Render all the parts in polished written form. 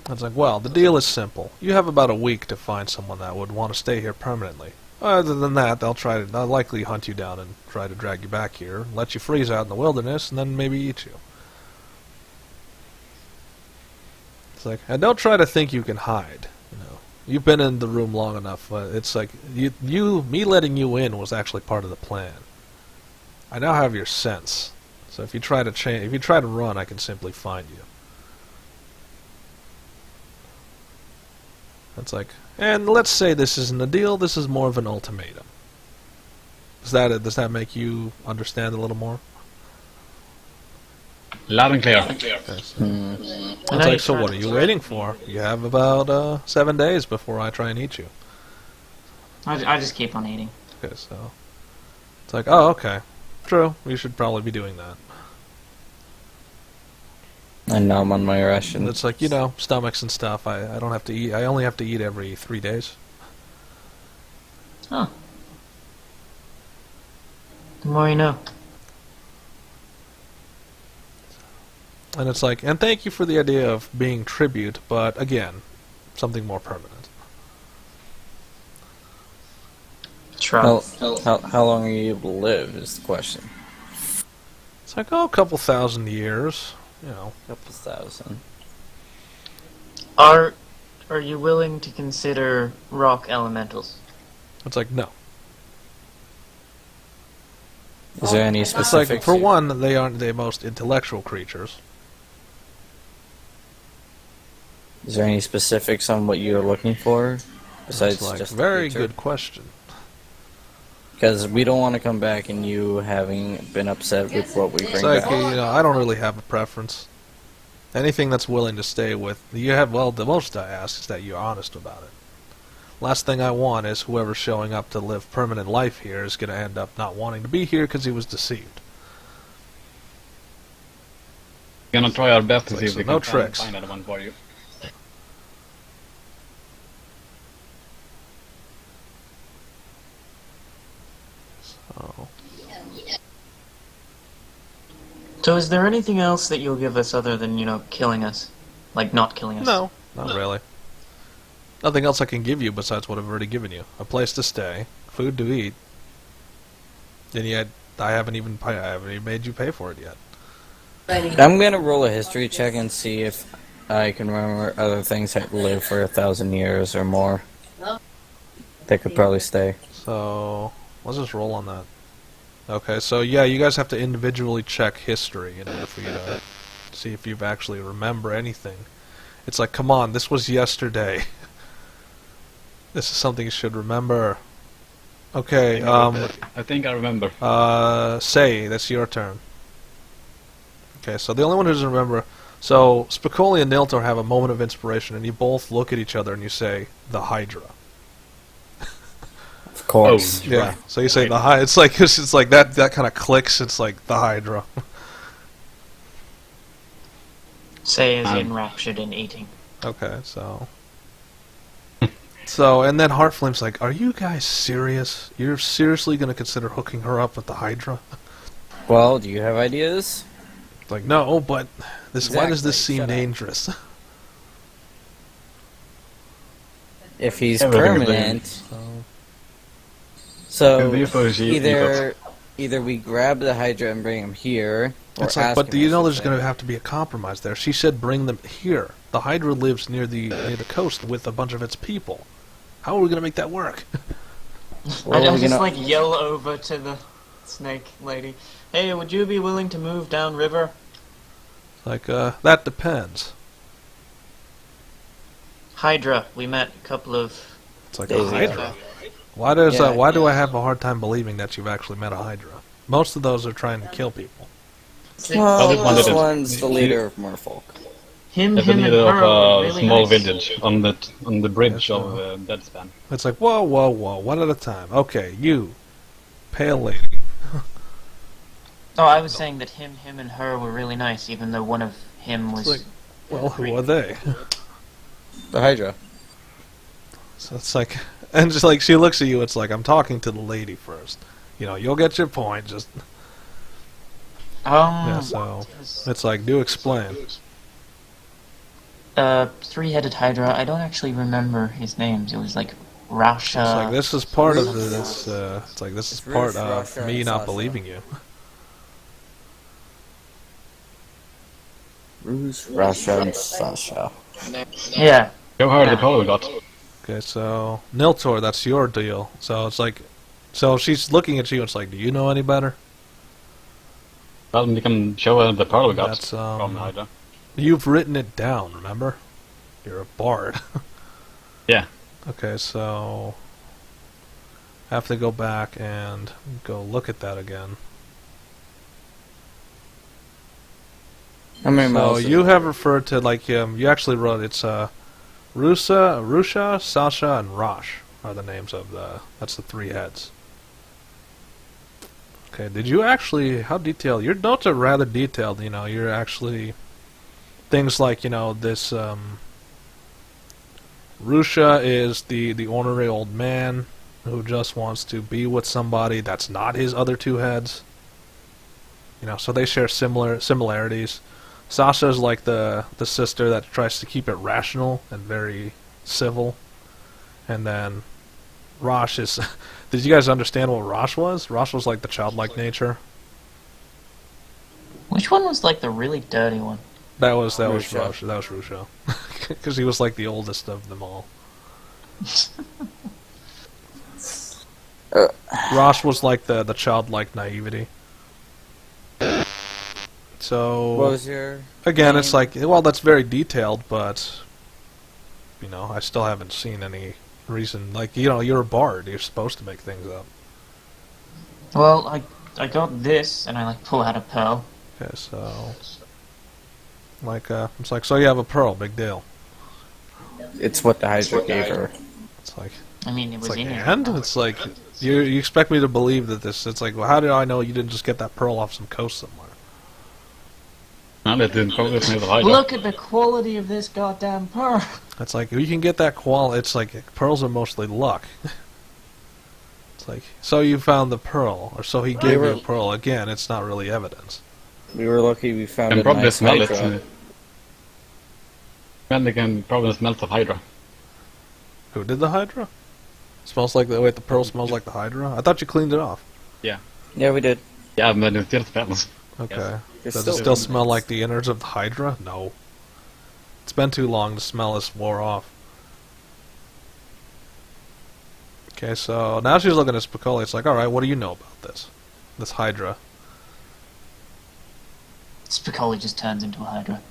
It's like, well, the deal is simple. You have about a week to find someone that would want to stay here permanently. Other than that, they'll likely hunt you down and try to drag you back here, let you freeze out in the wilderness, and then maybe eat you. It's like, and don't try to think you can hide. You know, you've been in the room long enough. It's like me letting you in was actually part of the plan. I now have your sense, so if you try to run, I can simply find you. It's like, and let's say this isn't a deal. This is more of an ultimatum. Does that make you understand a little more? Loud and clear. Okay, so. It's like, so what are you waiting for? You have about 7 days before I try and eat you. I just keep on eating. Okay, so it's like, oh, okay, true. You should probably be doing that. And now I'm on my ration. It's like, you know, stomachs and stuff. I don't have to eat. I only have to eat every 3 days. Huh. The more you know. And it's like, and thank you for the idea of being tribute, but again, something more permanent. Sure. How long are you able to live is the question. It's like, oh, a couple thousand years, you know. Couple thousand. Are you willing to consider rock elementals? It's like, no. Is there any It's specifics? like, for one, they aren't the most intellectual creatures. Is there any specifics on what you're looking for? Besides It's like, just very good question. Because we don't want to come back and you having been upset with what we bring It's like, back. you know, I don't really have a preference. Anything that's willing to stay with, you have, well, the most I ask is that you're honest about it. Last thing I want is whoever's showing up to live permanent life here is going to end up not wanting to be here because he was deceived. We're gonna try our best to Like, see if so we no can tricks. find anyone for you. So, So is there anything else that you'll give us other than, you know, killing us? Like, not killing us? no, not really. Nothing else I can give you besides what I've already given you. A place to stay, food to eat, and yet I haven't even made you pay for it yet. I'm gonna roll a history check and see if I can remember other things that live for 1,000 years or more. That could probably stay. So, let's just roll on that. Okay, so yeah, you guys have to individually check history in order for you to see if you actually remember anything. It's like, come on, this was yesterday. This is something you should remember. Okay, I think I remember. Say, that's your turn. Okay, so the only one who doesn't remember... So, Spicoli and Niltaor have a moment of inspiration, and you both look at each other and you say, the Hydra. Of course. Oh, Yeah, right. so you say the Hydra. It's like that kind of clicks, it's like the Hydra. Say is enraptured in eating. Okay, so... So, and then Heartflame's like, are you guys serious? You're seriously going to consider hooking her up with the Hydra? Well, do you have ideas? Like, no, but this. Why does this Exactly, seem shut up. dangerous? If he's Everything is permanent... So, These are cheap either we grab the Hydra and bring him here, or It's like, ask but him do you or know there's something. going to have to be a compromise there? She said bring them here. The Hydra lives near the coast with a bunch of its people. How are we going to make that work? Well, I you just know- like yell over to the snake lady. Hey, would you be willing to move downriver? Like, that depends. Hydra, we met a couple of It's like Days a ago. Hydra. Why does Yeah, why do I have a hard time believing that you've actually met a Hydra? Most of those are trying to kill people. Well, just wanted this to- one's the leader of Merfolk. him, At the and middle her of were a really small nice. village on the bridge Yes, of Deadspan. It's like, whoa, whoa, whoa, one at a time. Okay, you, pale lady. Oh, I was saying that him, and her were really nice, even though one of him was... It's like, well, who are they? The Hydra. So it's like, and just like she looks at you, it's like, I'm talking to the lady first. You know, you'll get your point. Just yeah. So it's like, do explain. three-headed Hydra. I don't actually remember his names. It was like Rasha. It's like this is part of something this. else. It's like this is It's part Ruth, of Rasha, me and not Sasha. believing you. Ruse, Rasha, and Sasha. Yeah. Show her the Yeah. pearl we got. Okay, so Niltaor, that's your deal. So it's like, so she's looking at you. And it's like, do you know any better? Well, we can show her the pearl we got That's from Hydra. You've written it down. Remember, you're a bard. Yeah. Okay, so I have to go back and go look at that again. How many So miles? you have referred to like you actually wrote it's Rusha, Sasha, and Rosh are the names of that's the three heads. Okay, did you actually how detailed? Your notes are rather detailed. You know, you're actually things like this. Rusha is the ornery old man who just wants to be with somebody that's not his other two heads. You know, so they share similarities. Sasha's like the sister that tries to keep it rational and very civil. And then Rosh is... Did you guys understand what Rosh was? Rosh was like the childlike nature. Which one was like the really dirty one? That was Rusha. Rosh. That was Rusha. Because he was like the oldest of them all. Rosh was like the childlike naivety. So What was your again, it's name? like, well, that's very detailed, but I still haven't seen any reason. Like, you're a bard. You're supposed to make things up. Well, I got this, and I like pull out a pearl. Okay, so like it's like, so you have a pearl, big deal. It's what the Hydra gave her. It's like, I mean, it was it's like, in here. and it's like, you expect me to believe that this? It's like, well, how do I know you didn't just get that pearl off some coast somewhere? No, they didn't probably made of Hydra. Look at the quality of this goddamn pearl. It's like, you can get that it's like, pearls are mostly luck. It's like, so you found the pearl, or so he gave you a pearl. Again, it's not really evidence. We were lucky we found Can a probably nice smell Hydra. it. Well, they can probably smell of Hydra. Who did the Hydra? Smells like the pearl smells like the Hydra? I thought you cleaned it off. Yeah, we did. Yeah, but it still smells. Okay. It's Does it still smell like the innards of the Hydra? No. It's been too long. The smell has wore off. Okay, so now she's looking at Spicoli. It's like, alright, what do you know about this? This Hydra. Spicoli just turns into a Hydra.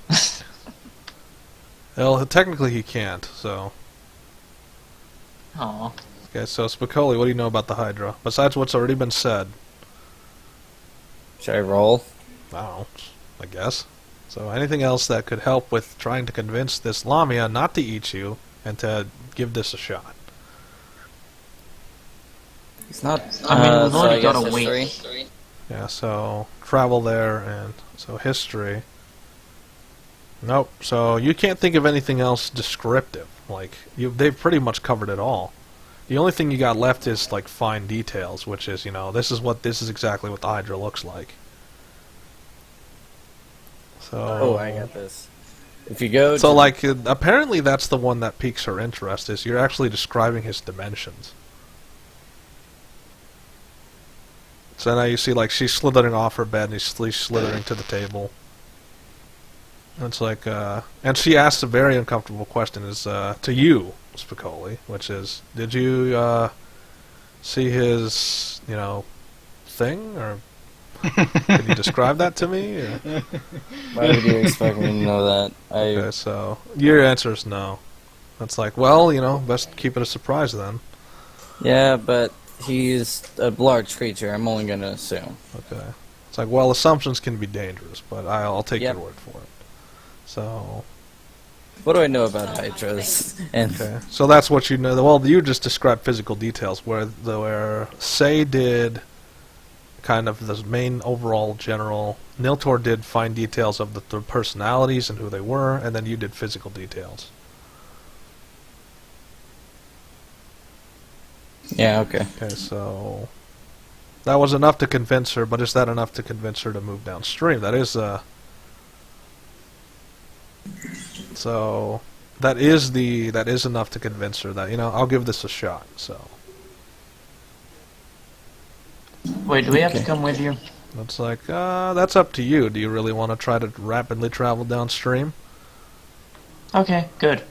Well, technically he can't, so... Aww. Okay, so Spicoli, what do you know about the Hydra? Besides what's already been said. Should I roll? I don't know, I guess. So anything else that could help with trying to convince this Lamia not to eat you and to give this a shot? It's not. I mean, we've so already I got guess a weight. history. Yeah, so travel there, and so history. Nope. So you can't think of anything else descriptive. Like they've pretty much covered it all. The only thing you got left is like fine details, which is this is exactly what the Hydra looks like. So. Oh, I got this. If you go. So to like apparently that's the one that piques her interest. Is you're actually describing his dimensions. So now you see, like, she's slithering off her bed, and he's slithering to the table. And it's like, and she asks a very uncomfortable question, is, to you, Spicoli, which is, did you, see his, thing, or can you describe that to me? Or? Why would you expect me to know that? Okay, so, your answer is no. It's like, well, best keep it a surprise then. Yeah, but he's a large creature. I'm only gonna assume. Okay. It's like, well, assumptions can be dangerous, but I'll take Yep. your word for it. So, What do I know about Hydras? And okay. So that's what you know. Well, you just described physical details, where Say did kind of the main overall general. Niltaor did fine details of the personalities and who they were, and then you did physical details. yeah, okay. Okay, so that was enough to convince her, but is that enough to convince her to move downstream? That is So that is enough to convince her that, I'll give this a shot. So Wait, do we have to Okay. come with you? it's like, that's up to you. Do you really want to try to rapidly travel downstream? Okay, good.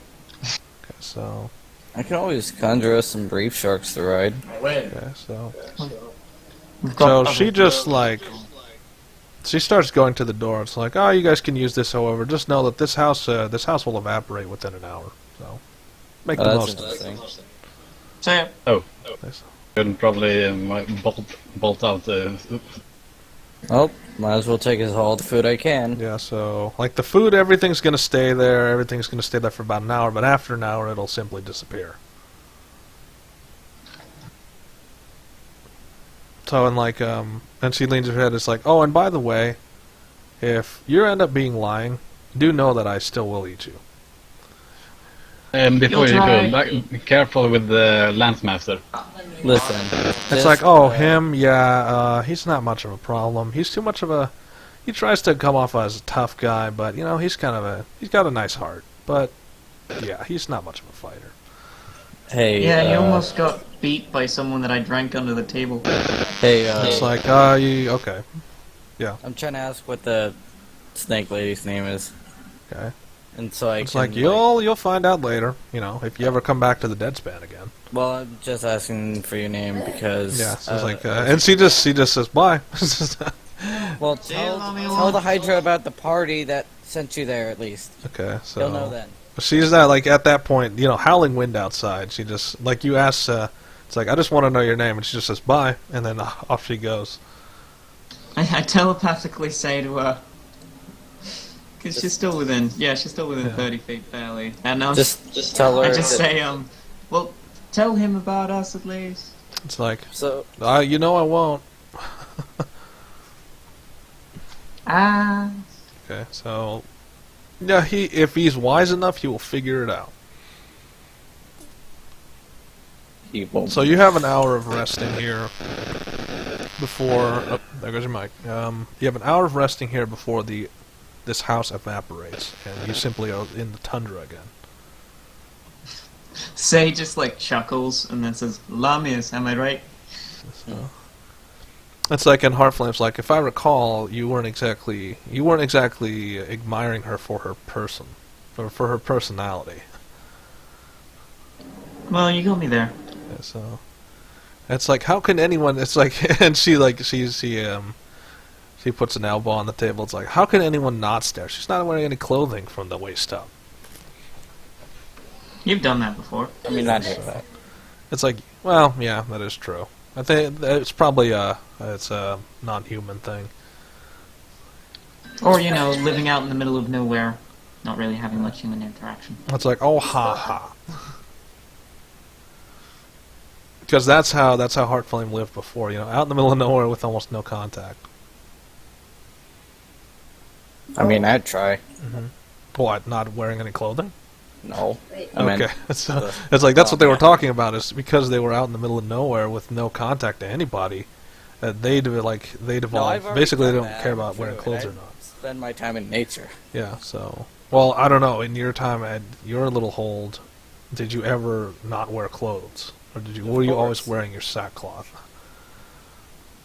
Okay, so I can always conjure us some reef sharks to ride. okay, so We've got so other- she just like she starts going to the door. It's like, oh, you guys can use this. However, just know that this house will evaporate within an hour. So make the Oh, most that's of it. interesting. So yeah, Nice. Couldn't probably bolt out. Well, might as well take as all the food I can. Yeah, so like the food, everything's gonna stay there. Everything's gonna stay there for about an hour. But after an hour, it'll simply disappear. So and like and she leans her head. It's like, oh, and by the way, if you end up being lying, do know that I still will eat you. Before you try. go, be careful with the Lancemaster. Listen. It's just, like, oh, him, yeah, he's not much of a problem. He's too much of a. He tries to come off as a tough guy, but he's he's got a nice heart. But yeah, he's not much of a fighter. Hey, yeah, you almost got beat by someone that I drank under the table. Hey, It's like, okay, I'm trying to ask what the snake lady's name is. okay. And so I It's can, like you'll find out later. If you ever come back to the dead span again. Well, I'm just asking for your name because... Yeah, so it's like, and she just says bye. Well, See you, Lammy tell the One. Hydra about the party that sent you there, at least. Okay, so You'll know then. she's not like at that point, howling wind outside. She just like you ask, it's like I just want to know your name, and she just says bye, and then off she goes. I telepathically say to her, because she's still within 30 feet barely, and Just tell her... I just that- say, well, tell him about us at least. It's like, So, I won't. Ah. Okay, so yeah, if he's wise enough, he will figure it out. he won't. So you have an hour of resting here before. Oh, there goes your mic. You have an hour of resting here before this house evaporates, and you simply are in the tundra again. Say just like chuckles and then says, Lamias, am I right? So, it's like in Heartflame's. Like if I recall, you weren't exactly admiring her for her person, for her personality. Well, you got me there. Yeah, so it's like, how can anyone? It's like, and she puts an elbow on the table. It's like, how can anyone not stare? She's not wearing any clothing from the waist up. You've done that before. I mean, not just that. It's like, well, yeah, that is true. I think it's probably it's a non-human thing. Or, living out in the middle of nowhere, not really having much human interaction. It's like, oh, ha ha. Because that's how Heartflame lived before. Out in the middle of nowhere with almost no contact. I mean, I'd try. What? Not wearing any clothing? No. I mean, Okay, so it's like that's what they were talking about. Is because they were out in the middle of nowhere with no contact to anybody. They'd evolved. Basically, they don't care about wearing clothes or not. Spend my time in nature. Yeah. So, well, I don't know. In your time at your little hold, did you ever not wear clothes, or were you always wearing your sackcloth,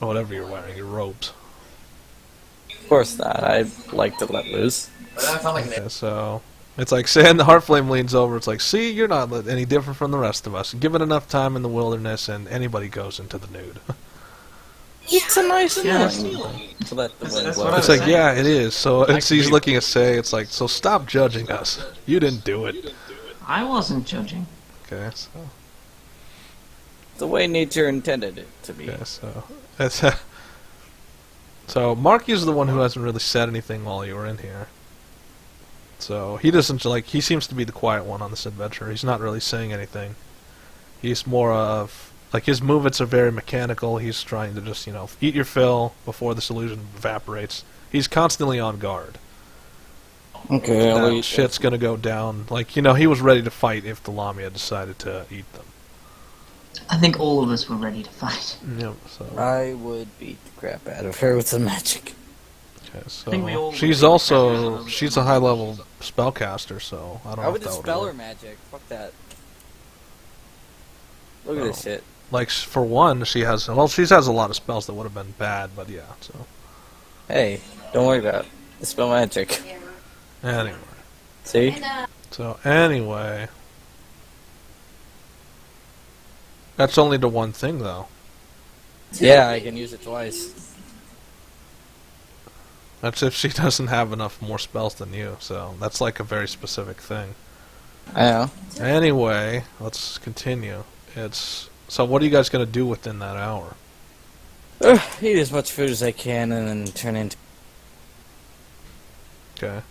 or whatever you're wearing, your robes? Of course not. I'd like to let loose. Okay, so it's like saying the Heartflame leans over. It's like, see, you're not any different from the rest of us. Give it enough time in the wilderness, and anybody goes into the nude. It's a nice Yes. feeling to let the wind That's blow. what I It's was like, saying. yeah, it is. So I he's agree. looking at Say. It's like, so stop judging us. You didn't do it. I wasn't judging. Okay, so The way nature intended it to be. okay, so that's so Marky is the one who hasn't really said anything while you were in here. So he doesn't he seems to be the quiet one on this adventure. He's not really saying anything. He's more of his movements are very mechanical. He's trying to just eat your fill before this illusion evaporates. He's constantly on guard. Okay, I'll That eat shit's gonna go down. He was ready to fight if the Lamia decided to eat them. I think all of us were ready to fight. Yep. So I would beat the crap out of her with some magic. Okay, think we all so she's would be also expecting she's a high level spellcaster, so I don't I know would if that would dispel her work. magic. Fuck that. Look at Oh. this shit. Like for one, she has she has a lot of spells that would have been bad, but yeah. So Hey, don't worry about it. Dispel magic. anyway, See? so anyway, that's only the one thing though. Yeah, I can use it twice. That's if she doesn't have enough more spells than you. So that's like a very specific thing. I know. Anyway, let's continue. So what are you guys gonna do within that hour? Eat as much food as I can and then turn into... Okay.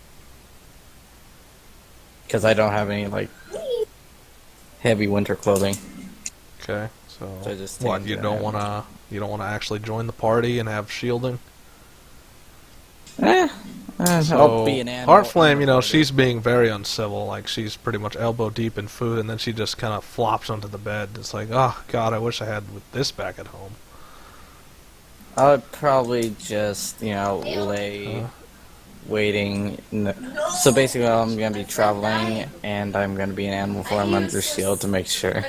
Because I don't have any, like, heavy winter clothing. Okay. So So I just what? tend You to don't have- wanna actually join the party and have shielding? I'll So be an animal. Heartflame, you know, she's being very uncivil. Like she's pretty much elbow deep in food, and then she just kind of flops onto the bed. It's like, oh God, I wish I had this back at home. I would probably just, lay waiting. So basically, I'm going to be traveling, and I'm going to be in animal form under shield to make sure.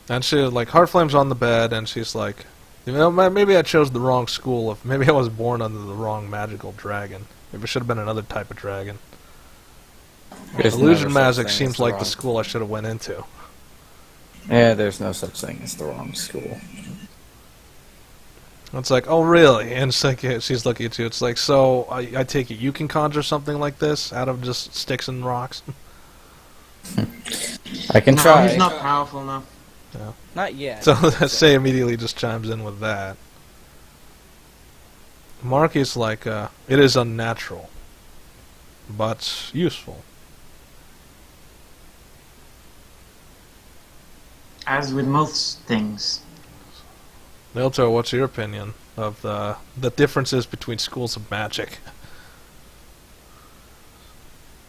And she like Heartflame's on the bed, and she's like, you know, maybe I chose the wrong school. Of maybe I was born under the wrong magical dragon. Maybe it should have been another type of dragon. There's Illusion never such magic thing seems as the like wrong- the school I should have went into. Yeah, there's no such thing as the wrong school. It's like, oh really? And it's like, she's looking at you. It's like, so I take it you can conjure something like this out of just sticks and rocks? I can No, try. he's not powerful enough. Not yet. So Say immediately just chimes in with that. Marky's like, it is unnatural, but useful. As with most things. Niltaor, what's your opinion of the differences between schools of magic?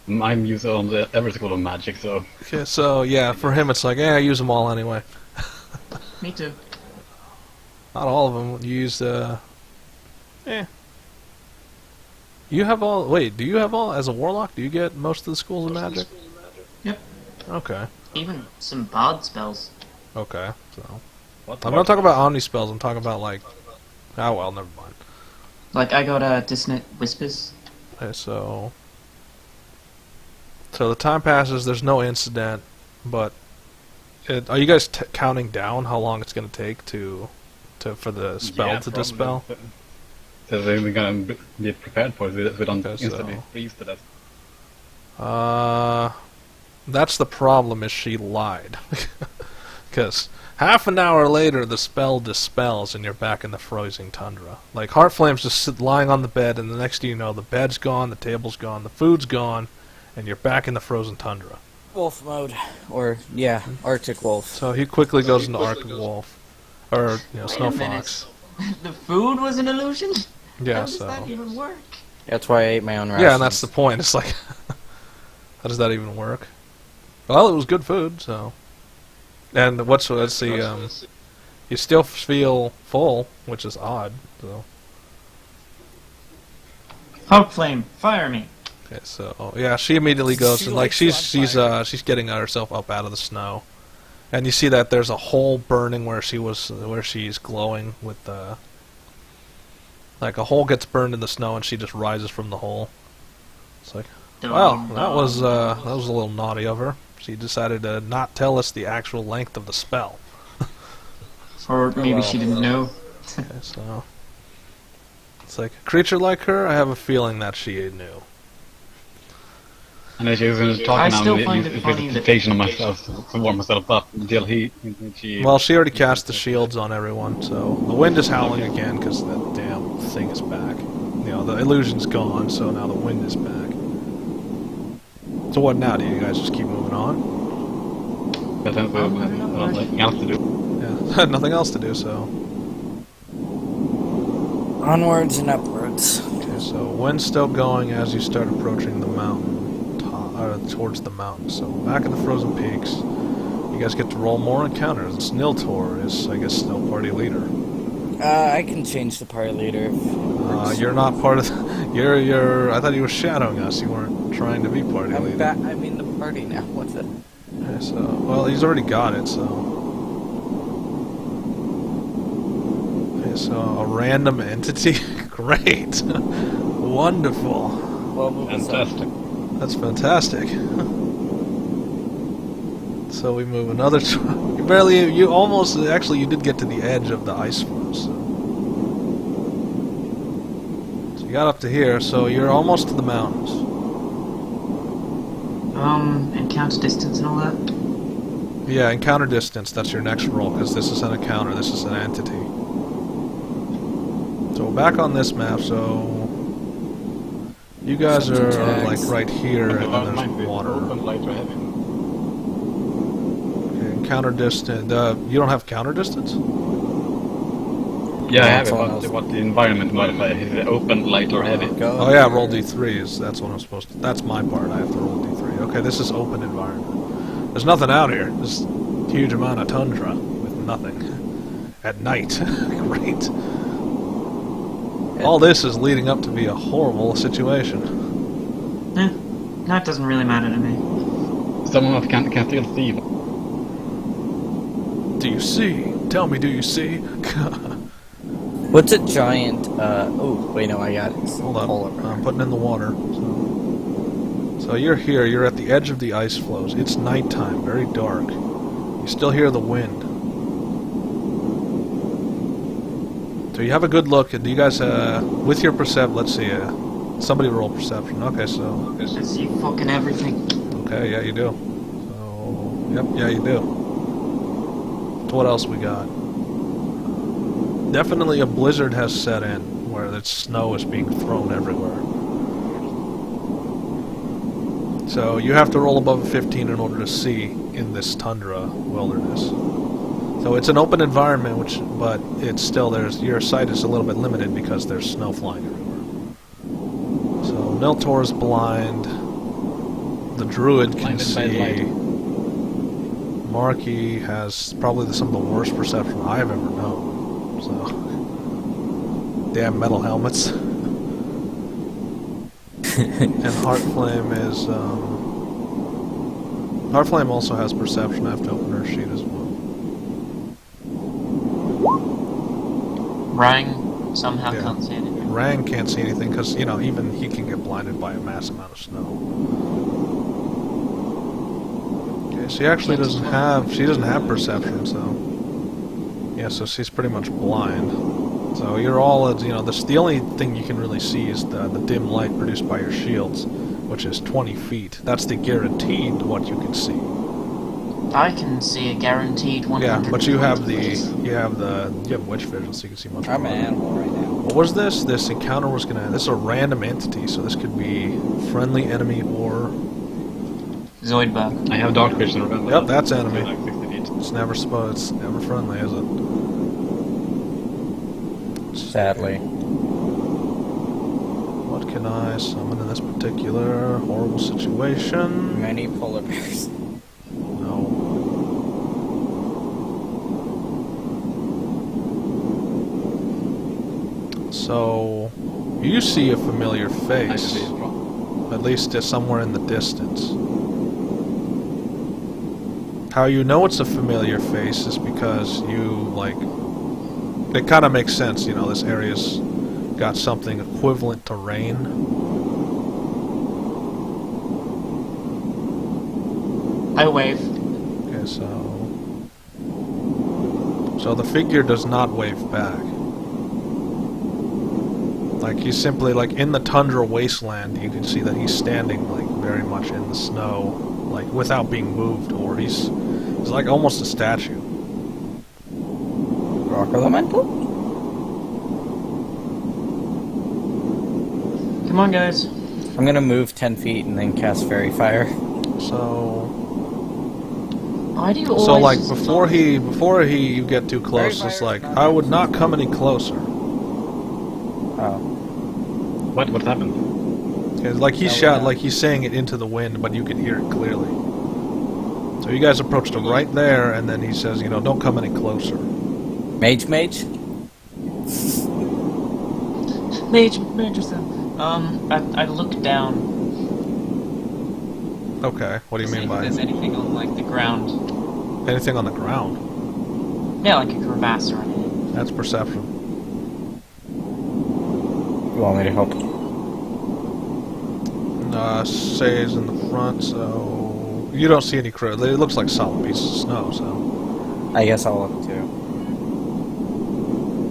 I'm used on every school of magic, so Okay, so yeah, for him it's like, I use them all anyway. Me too. Not all of them. You use You have all. Wait, do you have all as a warlock? Do you get most of the schools of magic? Yep. Okay. Even some bard spells. Okay. So what? I'm not talking about omni spells. I'm talking about like. Oh well, never mind. Like I got dissonant whispers. Okay, so the time passes. There's no incident, but are you guys counting down how long it's going to take for the spell to dispel? So we're gonna be prepared for it. We don't Okay, instantly so- freeze to death. That's the problem. Is she lied? Because half an hour later, the spell dispels, and you're back in the freezing tundra. Like Heartflame's just lying on the bed, and the next thing you know, the bed's gone, the table's gone, the food's gone, and you're back in the frozen tundra. Wolf mode. Or, yeah, Arctic wolf. So he quickly goes into Arctic Wolf, or Snow Wait a minute. Fox. The food was an illusion? Yeah, How does so that even work? That's why I ate my own rations. yeah, and that's the point. It's like, how does that even work? Well, it was good food, so. And let's see, you still feel full, which is odd. So Hope flame, fire me. okay, so yeah, she immediately goes She and like likes you on she's getting herself up out of the snow, and you see that there's a hole burning where she's glowing with the. Like a hole gets burned in the snow, and she just rises from the hole. It's like, well, that was a little naughty of her. She decided to not tell us the actual length of the spell. Or maybe she didn't know. Okay, so it's like a creature like her. I have a feeling that she knew. And then she was going to talk I now still and find use it funny that- presentation on myself to warm myself up until she... Well, she already cast the shields on everyone, so the wind is howling again because that damn thing is back. The illusion's gone, so now the wind is back. So what now? Do you guys just keep moving on? But then we have nothing else to do. Yeah, nothing else to do, so. Onwards and upwards. Okay, so wind's still going as you start approaching the mountain, towards the mountain. So back in the frozen peaks, you guys get to roll more encounters. Niltaor is, I guess, still party leader. I can change the party leader. You're not part of. You're. I thought you were shadowing us. You weren't trying to be party I'm leader. back. I'm in the party now. What's it? Okay, so, well, he's already got it. So. Okay, so a random entity. Great. Wonderful. Well, move us up. Fantastic. That's fantastic. So we move another. You barely. You almost. Actually, you did get to the edge of the ice floe. So you got up to here. So you're almost to the mountains. Encounter distance and all that. Yeah, encounter distance. That's your next roll because this is an encounter. This is an entity. So back on this map. So you guys are like right here, and then there's water. Open, light, or heavy. Counter distance. You don't have counter distance? Yeah, I have it, but what the environment modifier? Is it open, light, or heavy? Oh yeah, roll d3s. That's what I'm supposed to. That's my part. I have to roll d3. Okay, this is open environment. There's nothing out here. There's a huge amount of tundra with nothing. At night. Great. All this is leading up to be a horrible situation. That doesn't really matter to me. Someone can still see. Do you see? Tell me, do you see? What's a giant? Oh, wait, no, I got it. Hold up. I'm putting in the water. So you're here. You're at the edge of the ice floes. It's nighttime, very dark. You still hear the wind. So you have a good look. And do you guys, with your percept, let's see. Somebody roll perception. Okay, so. I see fucking everything. Okay, yeah, you do. So, yep, yeah, you do. So what else we got? Definitely a blizzard has set in, where the snow is being thrown everywhere. So you have to roll above a 15 in order to see in this tundra wilderness. So it's an open environment, but it's still your sight is a little bit limited because there's snow flying everywhere. So Niltaor is blind. The druid can see. Marky has probably some of the worst perception I've ever known. So, damn metal helmets. And Heartflame is. Heartflame also has perception. I have to open her sheet as well. Rang somehow Yeah. can't see anything. Rang can't see anything because even he can get blinded by a mass amount of snow. She actually doesn't have. She doesn't have perception, so yeah. So she's pretty much blind. So you're all. The only thing you can really see is the dim light produced by your shields, which is 20 feet. That's the guaranteed what you can see. I can see a guaranteed 100. Yeah, but you have witch vision, so you can see much more. I'm an animal right now. What was this? This encounter was gonna. This is a random entity, so this could be friendly, enemy, or. Zoidberg. I have dark vision, remember? Yep, that's enemy. Like 60 feet. It's never It's never friendly, is it? Sadly. What can I summon in this particular horrible situation? Many polar bears. No. So, you see a familiar I face, see it wrong. at least somewhere in the distance. How you know it's a familiar face is because it kind of makes sense, this area's got something equivalent to rain. I wave. Okay, so the figure does not wave back. Like, he's simply, in the tundra wasteland, you can see that he's standing, very much in the snow, without being moved, or he's like almost a statue. Rock elemental? Come on, guys. I'm gonna move 10 feet and then cast Fairy Fire. So, Why do you always... before you get too close, it's like, I would not come any closer. Oh. What happened? He's saying it into the wind, but you can hear it clearly. So you guys approached him right there, and then he says, don't come any closer. Mage? Mage, I looked down. Okay, what do you to see mean if by there's anything on like the ground? anything on the ground? Yeah, like a crevasse or anything. That's perception. You want me to help? Say's in the front, so you don't see any crew. It looks like solid pieces of snow, so. I guess I'll look too.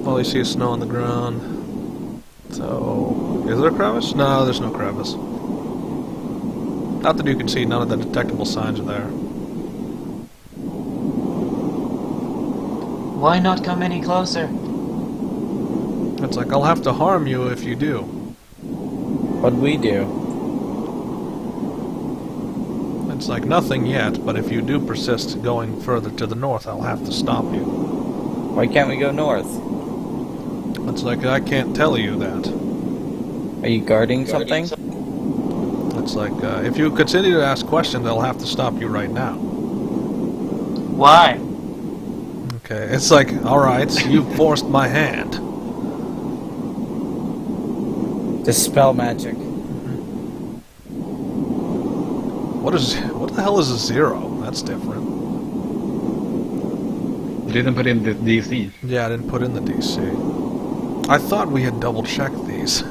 All you see is snow on the ground. So, is there a crevice? No, there's no crevice. Not that you can see, none of the detectable signs are there. Why not come any closer? It's like, I'll have to harm you if you do. What'd we do? It's like, nothing yet, but if you do persist going further to the north, I'll have to stop you. Why can't we go north? It's like, I can't tell you that. Are you guarding something? It's like, if you continue to ask questions, I'll have to stop you right now. Why? Okay, it's like, alright, you forced my hand. Dispel magic. What the hell is a 0? That's different. You didn't put in the DC. Yeah, I didn't put in the DC. I thought we had double-checked these.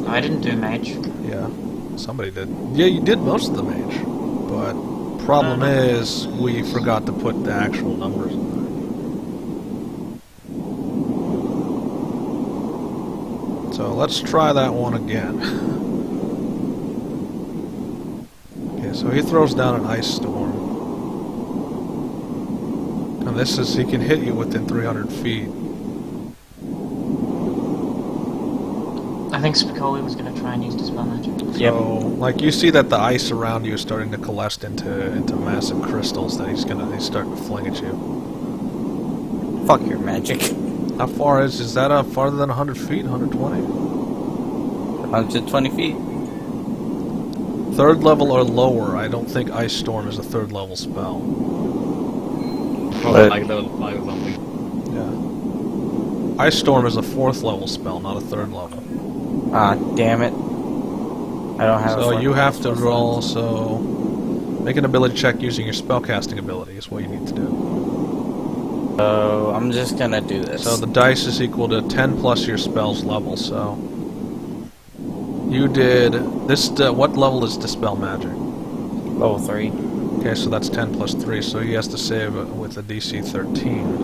I didn't do mage. Yeah, somebody did. Yeah, you did most of the mage. But problem is, we forgot to put the actual numbers in there. So let's try that one again. Okay, so he throws down an ice storm. And this is, he can hit you within 300 feet. I think Spicoli was going to try and use Dispel Magic. So, like, you see that the ice around you is starting to coalesce into massive crystals that he's starting to fling at you. Fuck your magic. How far is that farther than 100 feet? 120? 120 feet. Third level or lower, I don't think Ice Storm is a third level spell. Probably like level 5 or something. Yeah. Ice Storm is a fourth level spell, not a third level. Ah, damn it. I don't have So a you have to spell roll, so... Make an ability check using your spellcasting ability is what you need to do. So I'm just gonna do this. So the dice is equal to 10 plus your spell's level, so... You did... This, what level is Dispel Magic? Level 3. Okay, so that's 10 plus 3, so he has to save it with a DC 13.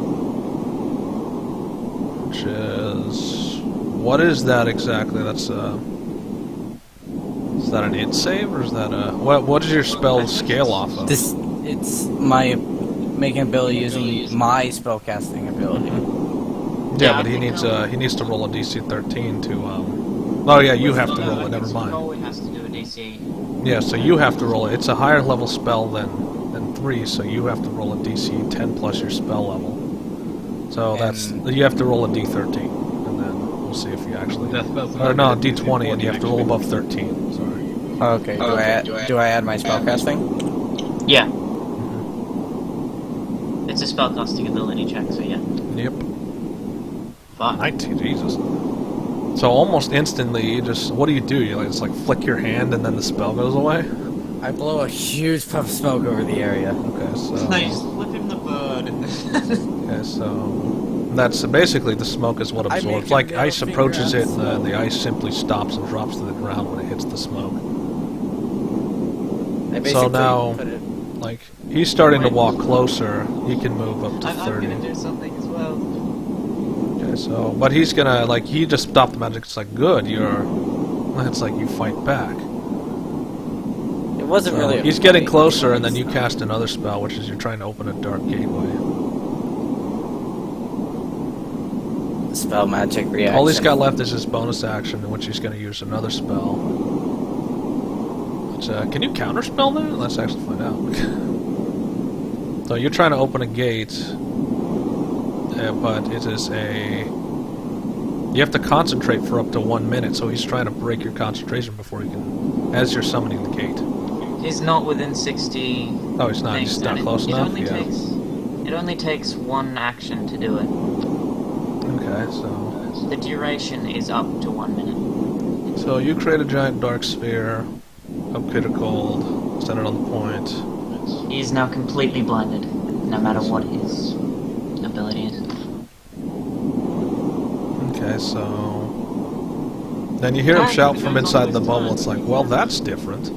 Which is... What is that exactly? That's, Is that an int save, or is that a... What does your spell scale off of? It's my making ability using my spellcasting ability. Yeah, but he needs to roll a DC 13 to, Oh yeah, you have to roll it, never mind. Spicoli has to do a DC. Yeah, so you have to roll it. It's a higher level spell than 3, so you have to roll a DC 10 plus your spell level. So you have to roll a D13, and then we'll see if you actually... Or no, D20, and you have to roll above 13, sorry. Okay, do I add my spellcasting? Yeah. It's a spellcasting ability check, so yeah. Yep. Fuck. 19, Jesus. So almost instantly, you just... What do? You just like flick your hand and then the spell goes away? I blow a huge puff of smoke over the area. Okay, so... No, you just flip him the bird. Okay, so... That's basically the smoke is what absorbs. Like ice approaches it, the ice simply stops and drops to the ground when it hits the smoke. So now, like, he's starting to walk closer. He can move up to 30. I'm gonna do something as well. Okay, so, but he's gonna, like, he just stopped the magic. It's like, good, it's like you fight back. It wasn't So really. he's getting closer, and then you cast another spell, which is you're trying to open a dark gateway. Spell magic reaction. All he's got left is his bonus action, in which he's going to use another spell. Which, can you counterspell that? Let's actually find out. So you're trying to open a gate, but it is a... You have to concentrate for up to 1 minute, so he's trying to break your concentration before he can... As you're summoning the gate. He's not within 60... Oh, he's not. He's not close enough? It only takes one action to do it. Okay, so The duration is up to 1 minute. So you create a giant dark sphere, upgrade a cold, set it on the point. He is now completely blinded, no matter what his ability is. Okay, so... Then you hear him shout from inside the bubble. It's like, well, that's different.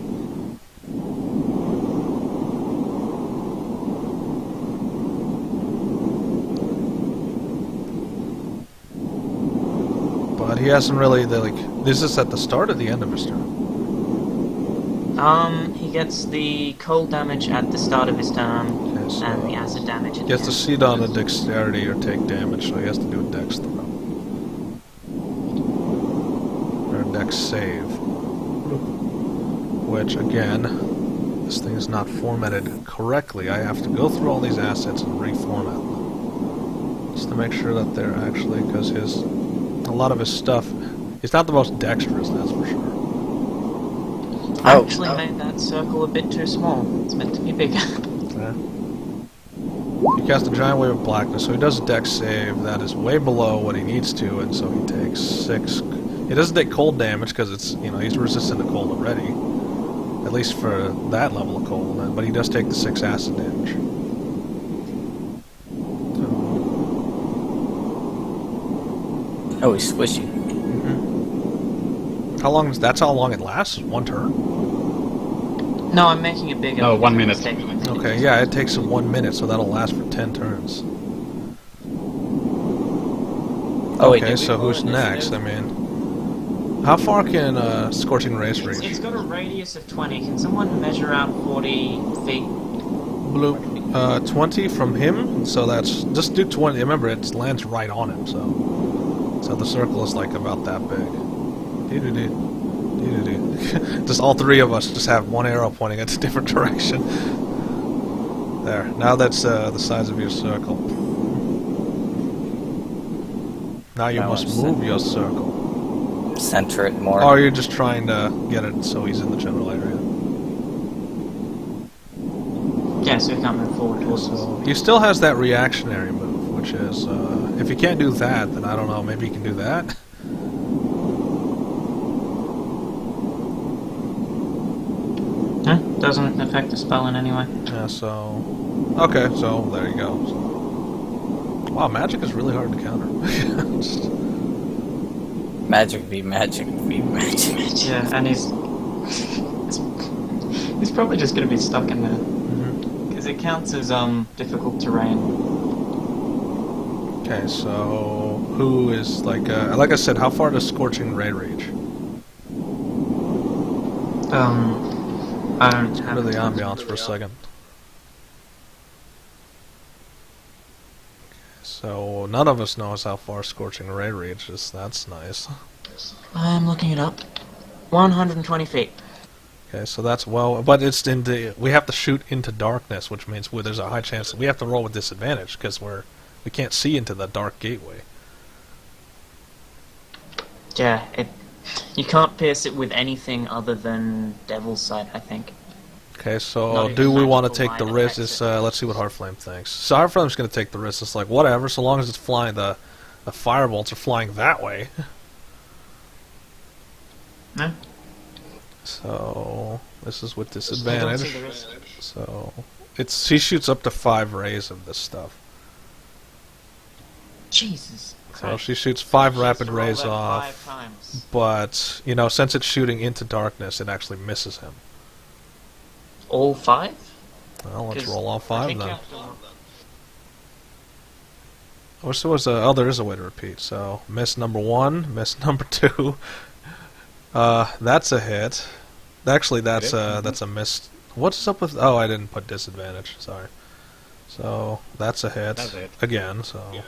But he hasn't really, is this at the start or the end of his turn? He gets the cold damage at the start of his turn, Okay, so and the acid damage at he has the to end. seed on a dexterity or take damage, so he has to do a dex throw. Or a dex save. Which, again, this thing is not formatted correctly. I have to go through all these assets and reformat them. Just to make sure that they're actually, because a lot of his stuff, he's not the most dexterous, that's for sure. I actually made that circle a bit too small. It's meant to be bigger. Okay. He casts a giant wave of blackness, so he does a dex save that is way below what he needs to, and so he takes 6. He doesn't take cold damage because it's, he's resistant to cold already. At least for that level of cold, but he does take the 6 acid damage. So, Oh, he's squishy. that's how long it lasts? 1 turn? No, I'm making it bigger. No, 1 minute. Okay, yeah, it takes him 1 minute, so that'll last for 10 turns. Oh, wait, Okay, did we so roll who's next? initiative? I mean, how far can Scorching Rays reach? It's got a radius of 20. Can someone measure out 40 feet? Blue, 20 from him, so that's, just do 20, remember it lands right on him, so the circle is like about that big. Doo-doo-doo. Doo-doo-doo. Just all 3 of us just have 1 arrow pointing at a different direction. There, now that's the size of your circle. Now you Now must it's move your circle. Center it more. Or you're just trying to get it so he's in the general area. Yeah, so we can't move forward towards us. So he still has that reactionary move, which is, if he can't do that, then I don't know, maybe he can do that? Huh? Doesn't affect the spell in any way. Yeah, so... Okay, so there you go. So, wow, magic is really hard to counter. Magic be magic be magic. Yeah, and he's probably just going to be stuck in there. Because it counts as difficult terrain. Okay, so who is like I said, how far does Scorching Ray reach? I don't have Go to the ambiance for a second. So none of us knows how far Scorching Ray reaches. That's nice. I'm looking it up. 120 feet. Okay, so that's but it's we have to shoot into darkness, which means there's a high chance that we have to roll with disadvantage because we can't see into the dark gateway. Yeah, you can't pierce it with anything other than Devil's Sight, I think. Okay, Not so even do we want to magical take the line risk? affects Let's see what Heartflame thinks. So Heartflame's going to take the risk. It's like, whatever, so long as it's flying, the firebolts are flying that way. No? So this is with I don't disadvantage. see the risk. So she shoots up to 5 rays of this stuff. Jesus. So she shoots 5 rapid Roll rays that off, 5 times. but since it's shooting into darkness, it actually misses him. All 5? Well, let's 'Cause roll all I 5 think you then. have to- There is a way to repeat. So miss number 1, miss number 2. That's a hit. Actually, that's a miss. What's up with? Oh, I didn't put disadvantage. Sorry. So that's a hit That's it. again. So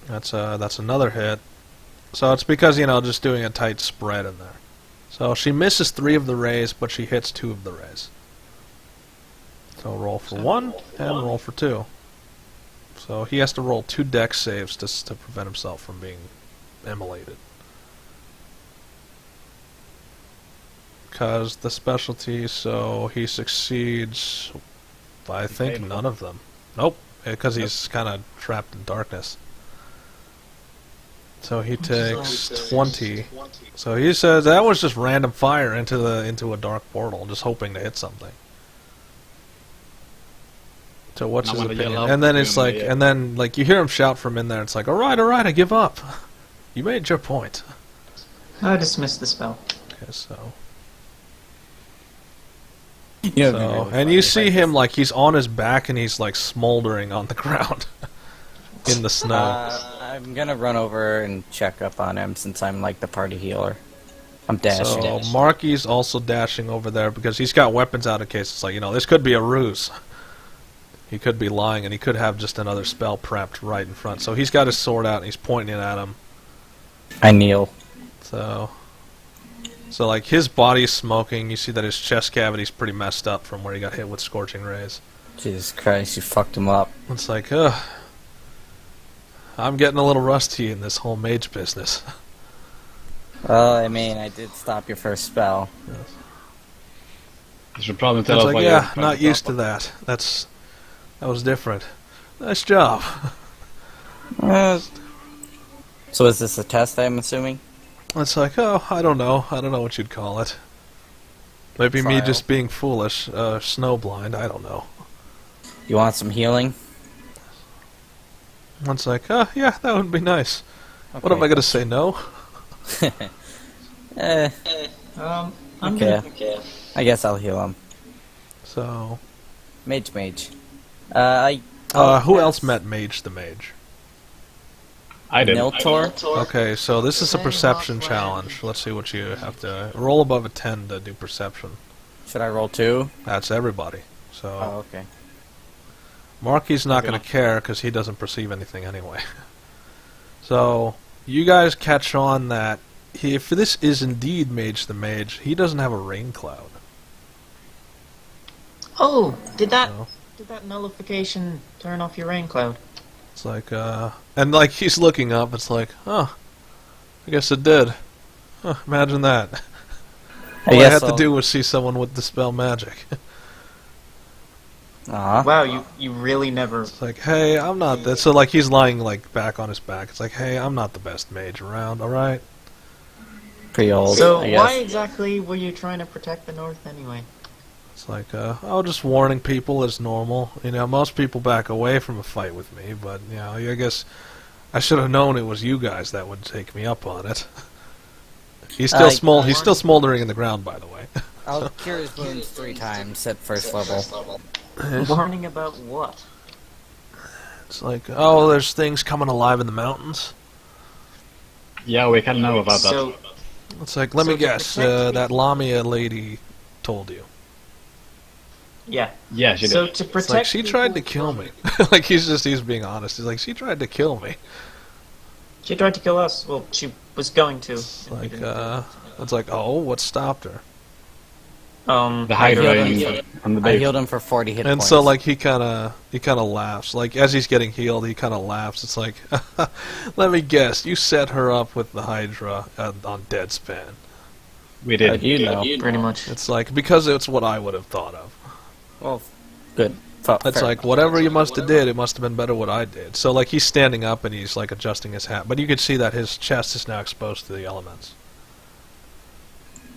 that's another hit. So it's because just doing a tight spread in there. So she misses 3 of the rays, but she hits 2 of the rays. So roll for 1 and roll for 2. So he has to roll 2 dex saves to prevent himself from being immolated. Because the specialty, so he succeeds, I think, none of them. Nope, because he's kind of trapped in darkness. So he takes 20. So he says that was just random fire into a dark portal, just hoping to hit something. So what's Not his one of the opinion? yellow And then it's doing like, the, and then like you hear him shout from in there. It's like, all right, I give up. You made your point. I dismissed the spell. Okay, so. You know, it'd be So, really and funny you if see I him like he's on his back and he's like smoldering on the ground in the snow. I'm gonna run over and check up on him since I'm like the party healer. I'm dashing. So Marky's also dashing over there because he's got weapons out in case it's like, this could be a ruse. He could be lying and he could have just another spell prepped right in front. So he's got his sword out and he's pointing it at him. I kneel. So like his body's smoking. You see that his chest cavity's pretty messed up from where he got hit with scorching rays. Jesus Christ, you fucked him up. It's like, I'm getting a little rusty in this whole mage business. Well, I mean, I did stop your first spell. You should probably tell It's us like, why yeah, you're trying not used stop to that. That was different. Nice job. So is this a test, I'm assuming? It's like, I don't know what you'd call it. Maybe me Trial. just being foolish, snowblind, I don't know. You want some healing? It's like, yeah, that would be nice. What am I gonna say, no? Eh, I'm okay. gonna... I guess I'll heal him. So, Mage. who else met Mage the Mage? I did. Niltaor? Okay, so this is a perception challenge. Let's see what you have to... Roll above a 10 to do perception. Should I roll 2? That's everybody. So, Oh, okay. Marky's not Okay. going to care because he doesn't perceive anything anyway. So, you guys catch on that if this is indeed Mage the Mage, he doesn't have a rain cloud. Oh, did that No. nullification turn off your rain cloud? It's like, and like he's looking up, it's like, I guess it did. Imagine that. All I guess had I'll- to do was see someone with dispel magic. Aw. Wow, you really never... It's like, hey, I'm not that. So like he's lying like back on his back. It's like, hey, I'm not the best mage around. All right. Pretty old, So I guess. why exactly were you trying to protect the North anyway? It's like, just warning people is normal. Most people back away from a fight with me, but I guess I should have known it was you guys that would take me up on it. He's still He's still smoldering in the ground, by the way. I'll cure his wounds 3 times at first level. Warning about what? It's like, there's things coming alive in the mountains. Yeah, we can know about that. So, It's like, let So me to guess, protect that Lamia lady told you. yeah. Yeah, she did. So to It's protect like, she tried to people kill from- me. Like, he's being honest. He's like, she tried to kill me. She tried to kill us. Well, she was going to. It's like, it's like, what stopped her? The I Hydra healed him. from the I base. healed him for 40 hit And points. so, like, he kind of laughs. Like, as he's getting healed, he kind of laughs. It's like, let me guess, you set her up with the Hydra on Deadspan. We How did. do you know? Pretty much. It's like, because it's what I would have thought of. Well, good. It's like, whatever you must have did, it must have been better what I did. So, like, he's standing up and he's, like, adjusting his hat. But you can see that his chest is now exposed to the elements.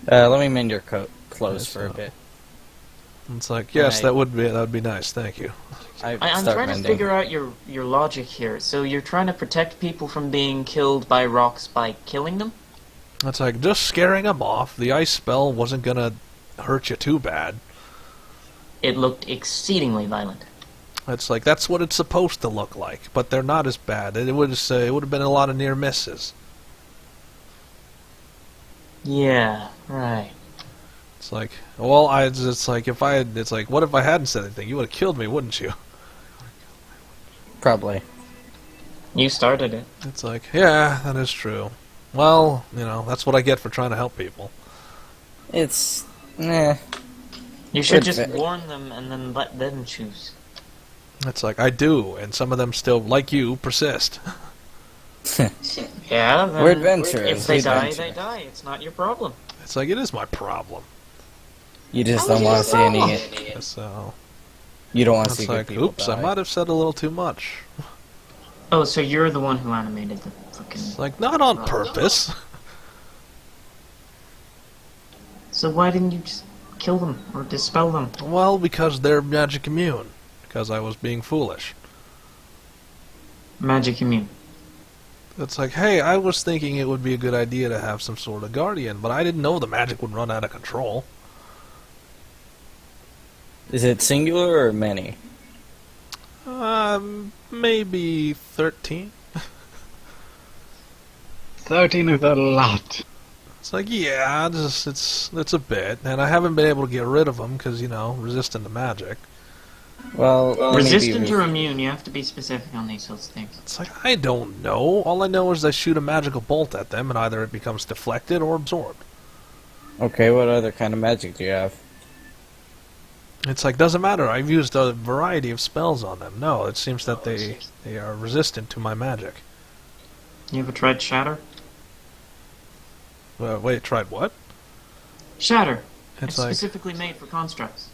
Let me mend your clothes Yes, for a bit. And it's like, yes, Right. that would be nice, thank you. I'm start trying mending. to figure out your logic here. So you're trying to protect people from being killed by rocks by killing them? It's like, just scaring them off. The ice spell wasn't gonna hurt you too bad. It looked exceedingly violent. It's like, that's what it's supposed to look like, but they're not as bad. It would have been a lot of near misses. Yeah, right. It's like, it's like, what if I hadn't said anything? You would have killed me, wouldn't you? Probably. You started it. It's like, yeah, that is true. Well, that's what I get for trying to help people. It's... You should Good just bit. warn them and then let them choose. It's like, I do, and some of them still, like you, persist. Yeah, then We're adventurers. if they We die, adventure. they die. It's not your problem. It's like, it is my problem. You just don't want to see any... So, You don't want to it's see good like, people oops, I die. might have said a little too much. Oh, so you're the one who animated the Fucking. It's like, not on purpose. So why didn't you just kill them or dispel them? Well, because they're magic immune. Because I was being foolish. Magic immune. It's like, hey, I was thinking it would be a good idea to have some sort of guardian, but I didn't know the magic would run out of control. Is it singular or many? Maybe 13. 13 is a lot. It's like, yeah, it's a bit, and I haven't been able to get rid of them because, you know, resistant to magic. Well, Resistant maybe or immune, you have to be specific on these sorts of things. It's like, I don't know. All I know is I shoot a magical bolt at them, and either it becomes deflected or absorbed. Okay, what other kind of magic do you have? It's like, doesn't matter. I've used a variety of spells on them. No, it seems that they are resistant to my magic. You ever tried Shatter? Wait, tried what? Shatter. It's It's like, specifically made for constructs.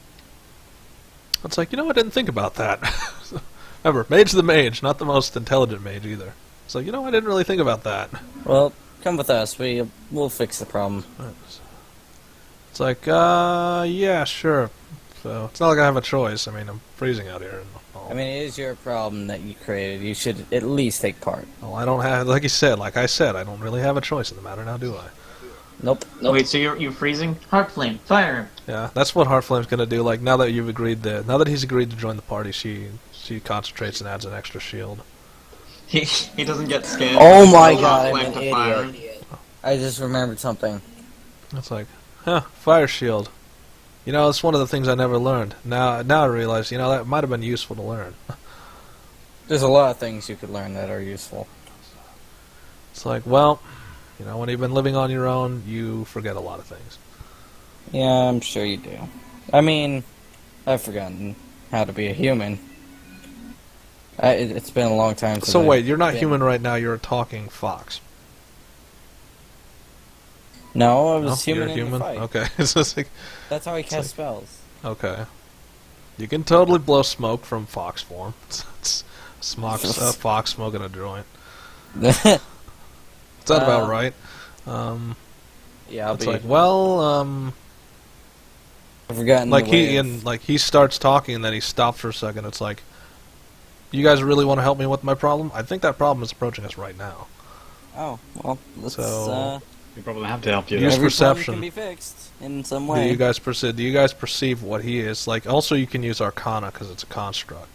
it's like, you know, I didn't think about that. Remember, Mage the Mage, not the most intelligent mage either. It's like, you know, I didn't really think about that. Well, come with us. We'll fix the problem. It's like, yeah, sure. So, it's not like I have a choice. I mean, I'm freezing out here and all. I mean, it is your problem that you created. You should at least take part. Well, I don't have, like I said, I don't really have a choice in the matter now, do I? Nope. Wait, so you're freezing? Heart flame, fire him. Yeah, that's what Heartflame's gonna do. Like, now that he's agreed to join the party, she concentrates and adds an extra shield. He doesn't get scared. Oh my He'll god, flame I'm an to fire him. idiot. I just remembered something. It's like, fire shield. You know, it's one of the things I never learned. Now I realize, you know, that might have been useful to learn. There's a lot of things you could learn that are useful. It's like, well, you know, when you've been living on your own, you forget a lot of things. Yeah, I'm sure you do. I mean, I've forgotten how to be a human. It's been a long time since So I've wait, you're not been- human right now, you're a talking fox. No, I No? was human You're in the human? fight. Okay. It's just like, That's how I cast like- spells. okay. You can totally blow smoke from fox form. It's fox smoking a joint. Is that about right? Yeah, I'll It's be. like, well, I've forgotten. like the way he of- and like he starts talking and then he stops for a second. It's like, you guys really want to help me with my problem? I think that problem is approaching us right now. Oh well, let's. So- We probably have to help you. Use there. every problem perception. can be fixed in some Do way. you guys perceive what he is? Like, also you can use Arcana because it's a construct.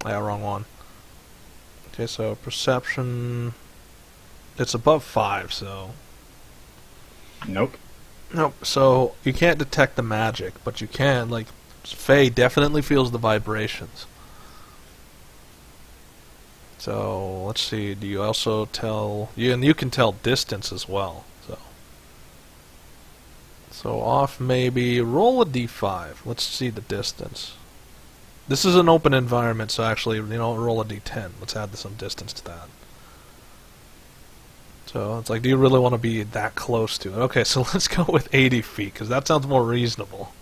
Yeah, wrong one. Okay, so perception. It's above 5, so. Nope. Nope. So you can't detect the magic, but you can, like, Faye definitely feels the vibrations. So let's see. Do you also tell? And you can tell distance as well. So off maybe roll a d5. Let's see the distance. This is an open environment, so actually, you know, roll a d10. Let's add some distance to that. So it's like, do you really want to be that close to it? Okay, so let's go with 80 feet, because that sounds more reasonable.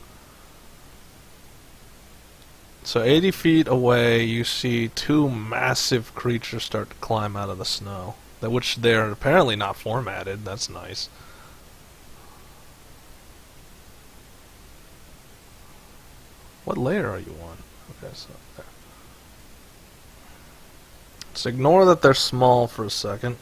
So 80 feet away, you see 2 massive creatures start to climb out of the snow. Which they're apparently not formatted. That's nice. What layer are you on? Okay, so there. Let's ignore that they're small for a second.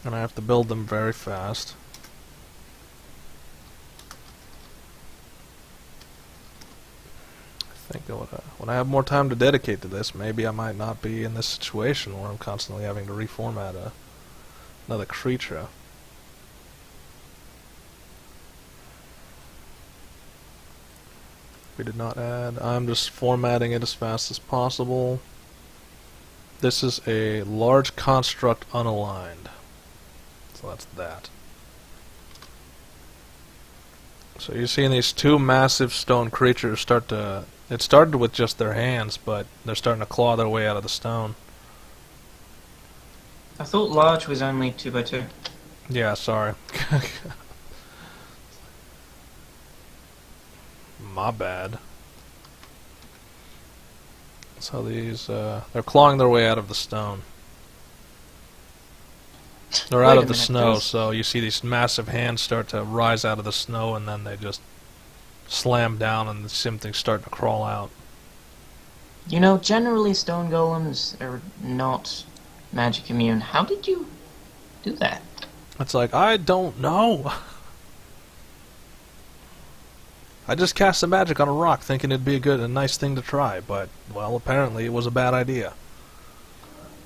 And I have to build them very fast. I think when I have more time to dedicate to this, maybe I might not be in this situation where I'm constantly having to reformat another creature. We did not add. I'm just formatting it as fast as possible. This is a large construct unaligned. So that's that. So you're seeing these 2 massive stone creatures start to... It started with just their hands, but they're starting to claw their way out of the stone. I thought large was only 2x2. Yeah, sorry. my bad. So these, they're clawing their way out of the stone. They're out Wait of a the minute, snow, those- so you see these massive hands start to rise out of the snow, and then they just slam down, and something's starting to crawl out. You know, generally stone golems are not magic immune. How did you do that? It's like, I don't know. I just cast some magic on a rock thinking it'd be a nice thing to try, but, well, apparently it was a bad idea.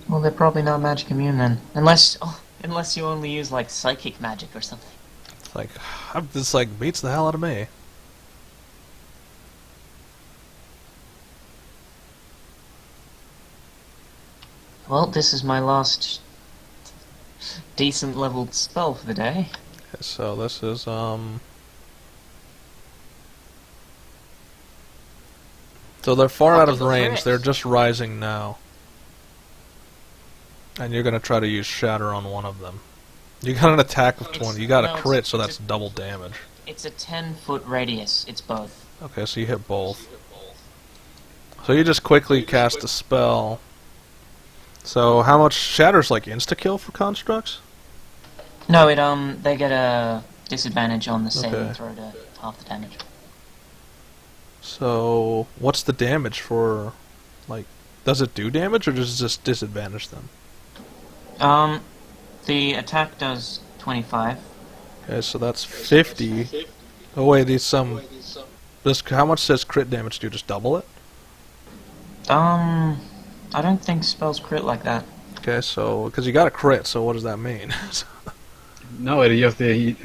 Well, they're probably not magic immune then. Unless you only use, like, psychic magic or something. It's like, this, like, beats the hell out of me. Well, this is my last decent leveled spell for the day. Okay, so this is, So they're far out of Fucking range, crit. they're just rising now. And you're gonna try to use Shatter on one of them. You got an attack of 20, you got a No, crit, so it's that's double damage. It's a 10-foot radius. It's both. Okay, so you hit both. So you just quickly cast a spell. So how much Shatter's like insta-kill for constructs? No, they get a disadvantage on the saving Okay. throw to half the damage. So what's the damage for, like, does it do damage or does it just disadvantage them? The attack does 25. Okay, so that's 50. Oh wait, how much does crit damage do? Just double it? I don't think spells crit like that. Okay, so, because you got a crit, so what does that mean? No, it just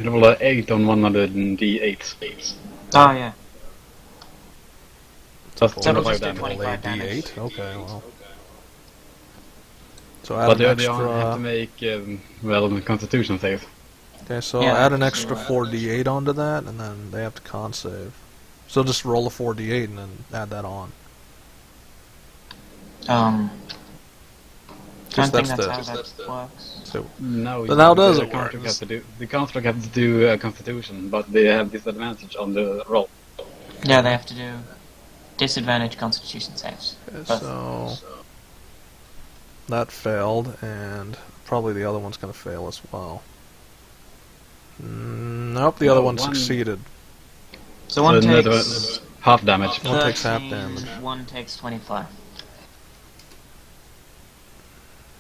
roll a 8 on one of the d8s. Oh, yeah. Just That'll 25 just do damage. 25 damage. D8? Okay, well. So add But an they have to extra... make, constitution save. Okay, so Yeah, add an so, extra 4d8 onto that, and then they have to con save. So just roll a 4d8 and then add that on. Don't think that's that's the- how that works. So, No, Then how does the it work? construct has to do, the construct has to do constitution, but they have disadvantage on the roll. Yeah, they have to do disadvantage constitution saves. okay, Both. so that failed, and probably the other one's going to fail as well. Nope, the other No, one one- succeeded. So one another takes half damage. One takes half 13, damage. One takes 25.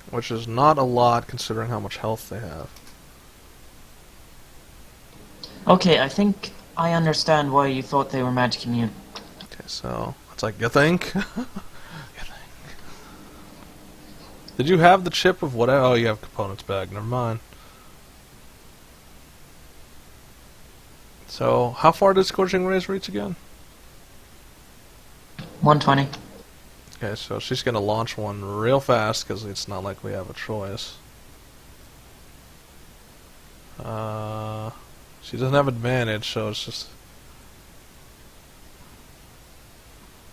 Which is not a lot considering how much health they have. Okay, I think I understand why you thought they were magic immune. Okay, so it's like, you think? You think? Did you have the chip of whatever? Oh, you have components back. Never mind. So, how far did Scorching Rays reach again? 120. Okay, so she's gonna launch one real fast because it's not like we have a choice. She doesn't have advantage, so it's just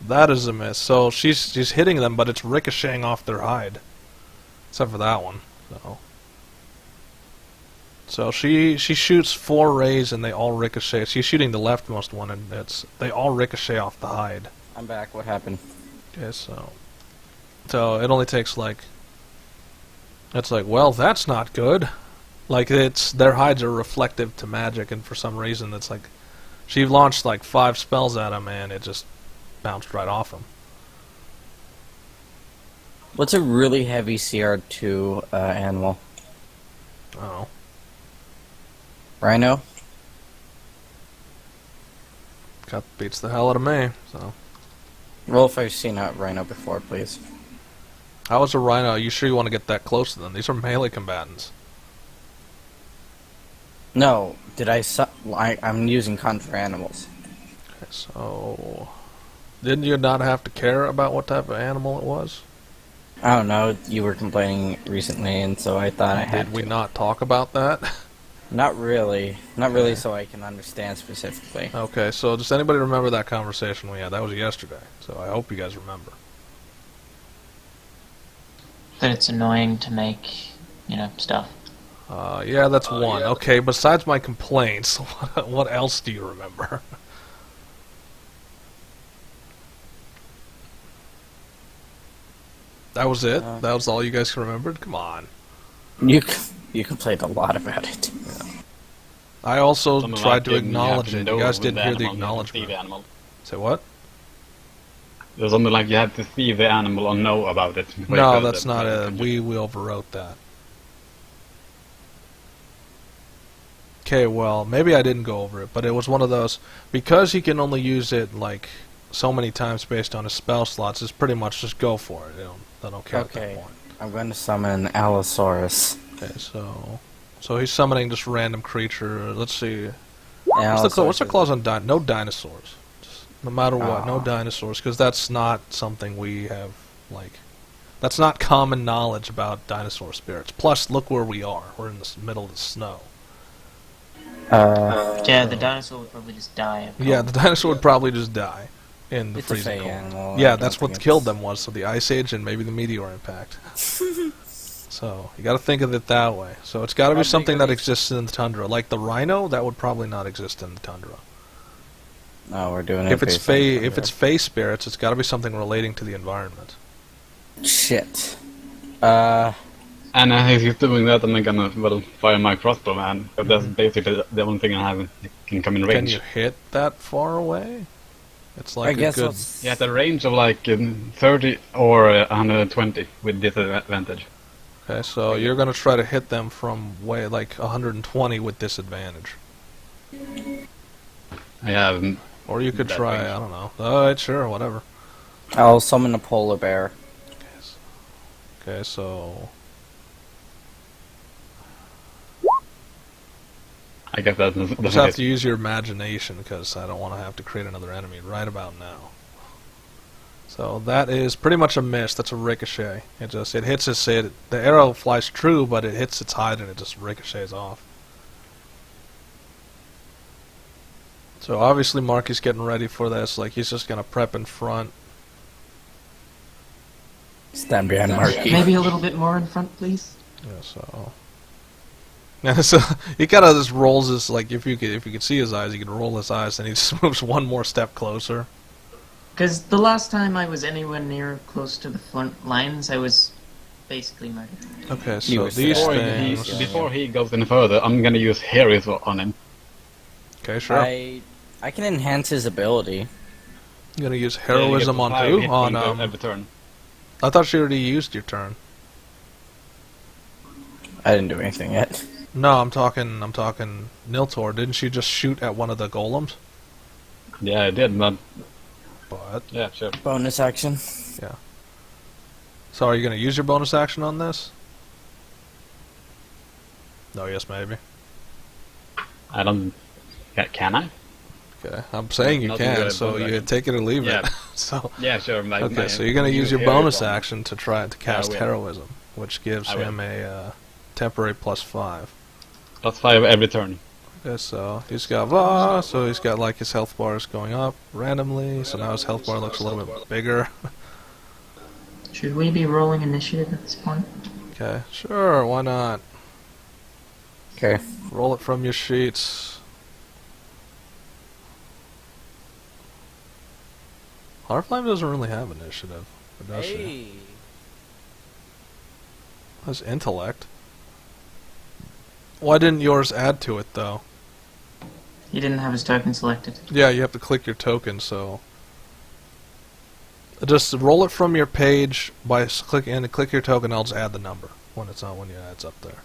that is a miss. So she's hitting them, but it's ricocheting off their hide, except for that one. So she shoots 4 rays and they all ricochet. She's shooting the leftmost one, and they all ricochet off the hide. I'm back. What happened? Okay, so it only takes like, it's like, well, that's not good. Like, their hides are reflective to magic, and for some reason it's like she launched like 5 spells at him and it just bounced right off him. What's a really heavy CR2 animal? Oh, Rhino? beats the hell out of me. So Roll if I've seen a rhino before, please. how is a rhino? Are you sure you want to get that close to them? These are melee combatants. No, I'm using conjure animals. Okay, so didn't you not have to care about what type of animal it was? I don't know, you were complaining recently, and so I thought I had Did we to. not talk about that? Not really. Not really so I can understand specifically. Okay, so does anybody remember that conversation we had? That was yesterday, so I hope you guys remember. That it's annoying to make, stuff. Yeah, that's one. Okay, besides my complaints, what else do you remember? That was it? That was all you guys remembered? Come on. You complained a lot about it. I also Something tried like to you have acknowledge to it. know You guys with didn't hear the animal, you have to see acknowledgement. the animal. Say what? There's something like you have to see the animal or know about it. before you No, kill that's them. not it. We overwrote that. Okay, well, maybe I didn't go over it, but it was one of those, because he can only use it, like, so many times based on his spell slots, it's pretty much just go for it. They don't care at Okay, that point. I'm going to summon Allosaurus. Okay, so he's summoning this random creature. Let's see. What's the clause on no dinosaurs? Just, no matter what, no dinosaurs, because that's not something we have, like, that's not common knowledge about dinosaur spirits. Plus, look where we are. We're in the middle of the snow. Yeah, the dinosaur would probably just die. Yeah, the dinosaur would probably just die in the It's a freezing fey cold. animal. I Yeah, don't that's think what killed them was, so the ice age and maybe the meteor impact. So, you gotta think of it that way. So it's gotta be something that exists in the tundra. Like the rhino, that would probably not exist in the tundra. No, we're doing it. If it's based on fey, the if it's fey spirits, it's gotta be something relating to the environment. shit. And if he's doing that, I'm gonna fire my crossbow, man. But that's basically the only thing I have that can come in Can range. you hit that far away? It's like I guess a good... Yeah, the range of like 30 or 120 with disadvantage. Okay, so you're gonna try to hit them from way like 120 with disadvantage. I have. Or you could That try, range. I don't know. Alright, sure, whatever. I'll summon a polar bear. Okay, so... I guess that doesn't You just have hit. to use your imagination, because I don't want to have to create another enemy right about now. So that is pretty much a miss. That's a ricochet. It hits its head. The arrow flies true, but it hits its hide and it just ricochets off. So obviously Marky's getting ready for this. Like, he's just gonna prep in front. Stand behind Marky. Maybe a little bit more in front, please. Yeah, so... Yeah, so he kind of just rolls his, like, if you could see his eyes, he could roll his eyes, and he just moves one more step closer. Because the last time I was anywhere near close to the front lines, I was basically murdered. Okay, You so were these Before things... he, before he goes any further, I'm gonna use Heroism on him. Okay, sure. I can enhance his ability. You're gonna use Yeah, you get heroism on 5 who? hit On points every turn. I thought you already used your turn. I didn't do anything yet. No, I'm talking Niltaor. Didn't you just shoot at one of the golems? Yeah, I did, but But yeah, sure. Bonus action. so are you gonna use your bonus action on this? No, yes, maybe. I don't. Can I? Okay, I'm saying you Not can, good, so bonus you action. take it or leave Yeah. it. So Yeah, sure. okay, so you're gonna use your bonus Heroism. action to try to cast will. heroism, which gives I will. him a temporary +5. +5 every turn. Okay, so he's got like his health bars going up randomly. So now his health bar looks a little bit bigger. Should we be rolling initiative at this point? Okay, sure, why not? Okay. Roll it from your sheets. Harflame doesn't really have initiative, or does she? Has intellect. Why didn't yours add to it, though? He didn't have his token selected. Yeah, you have to click your token, so... Just roll it from your page by clicking and click your token, I'll just add the number when it adds up there.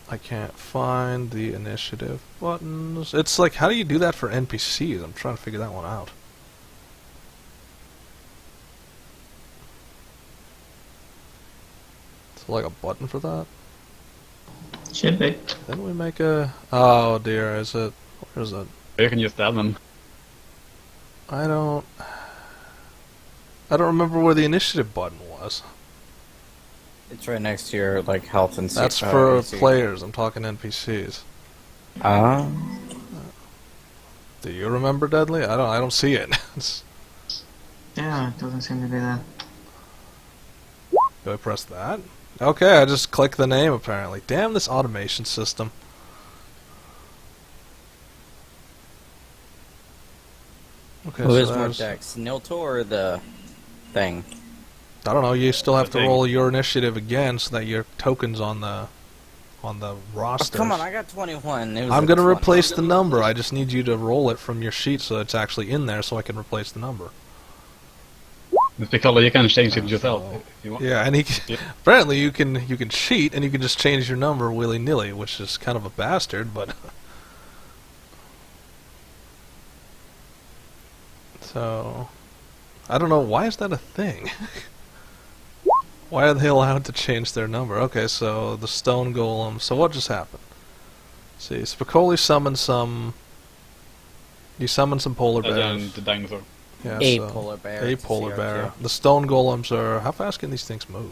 I can't find the initiative buttons. It's like, how do you do that for NPCs? I'm trying to figure that one out. Is there like a button for that? Should be. Then we make a... Oh dear, is it... Where is it? You can just stab them. I don't remember where the initiative button was. It's right next to your like health and That's safety. for players. I'm talking NPCs. Do you remember, Deadly? I don't see it. Yeah, it doesn't seem to be there. Do I press that? Okay, I just click the name apparently. Damn this automation system. Okay, Who so is more there's- dex, Niltaor or the thing? I don't know. You still have I to think- roll your initiative again so that your tokens on the Oh, roster. come on, I got 21. It was I'm a gonna 20. replace the number. I just need you to roll it from your sheet so it's actually in there, so I can replace the number. Because you can change it yourself if you want. Yeah, and Yeah. apparently you can cheat and you can just change your number willy nilly, which is kind of a bastard, but. So, I don't know, why is that a thing? Why are they allowed to change their number? Okay, so the stone golem. So what just happened? See, Spicoli summoned some. You summoned some polar bears. The dinosaur. Yeah, A so polar bear. a It's polar bear. CRQ. The stone golems are. How fast can these things move?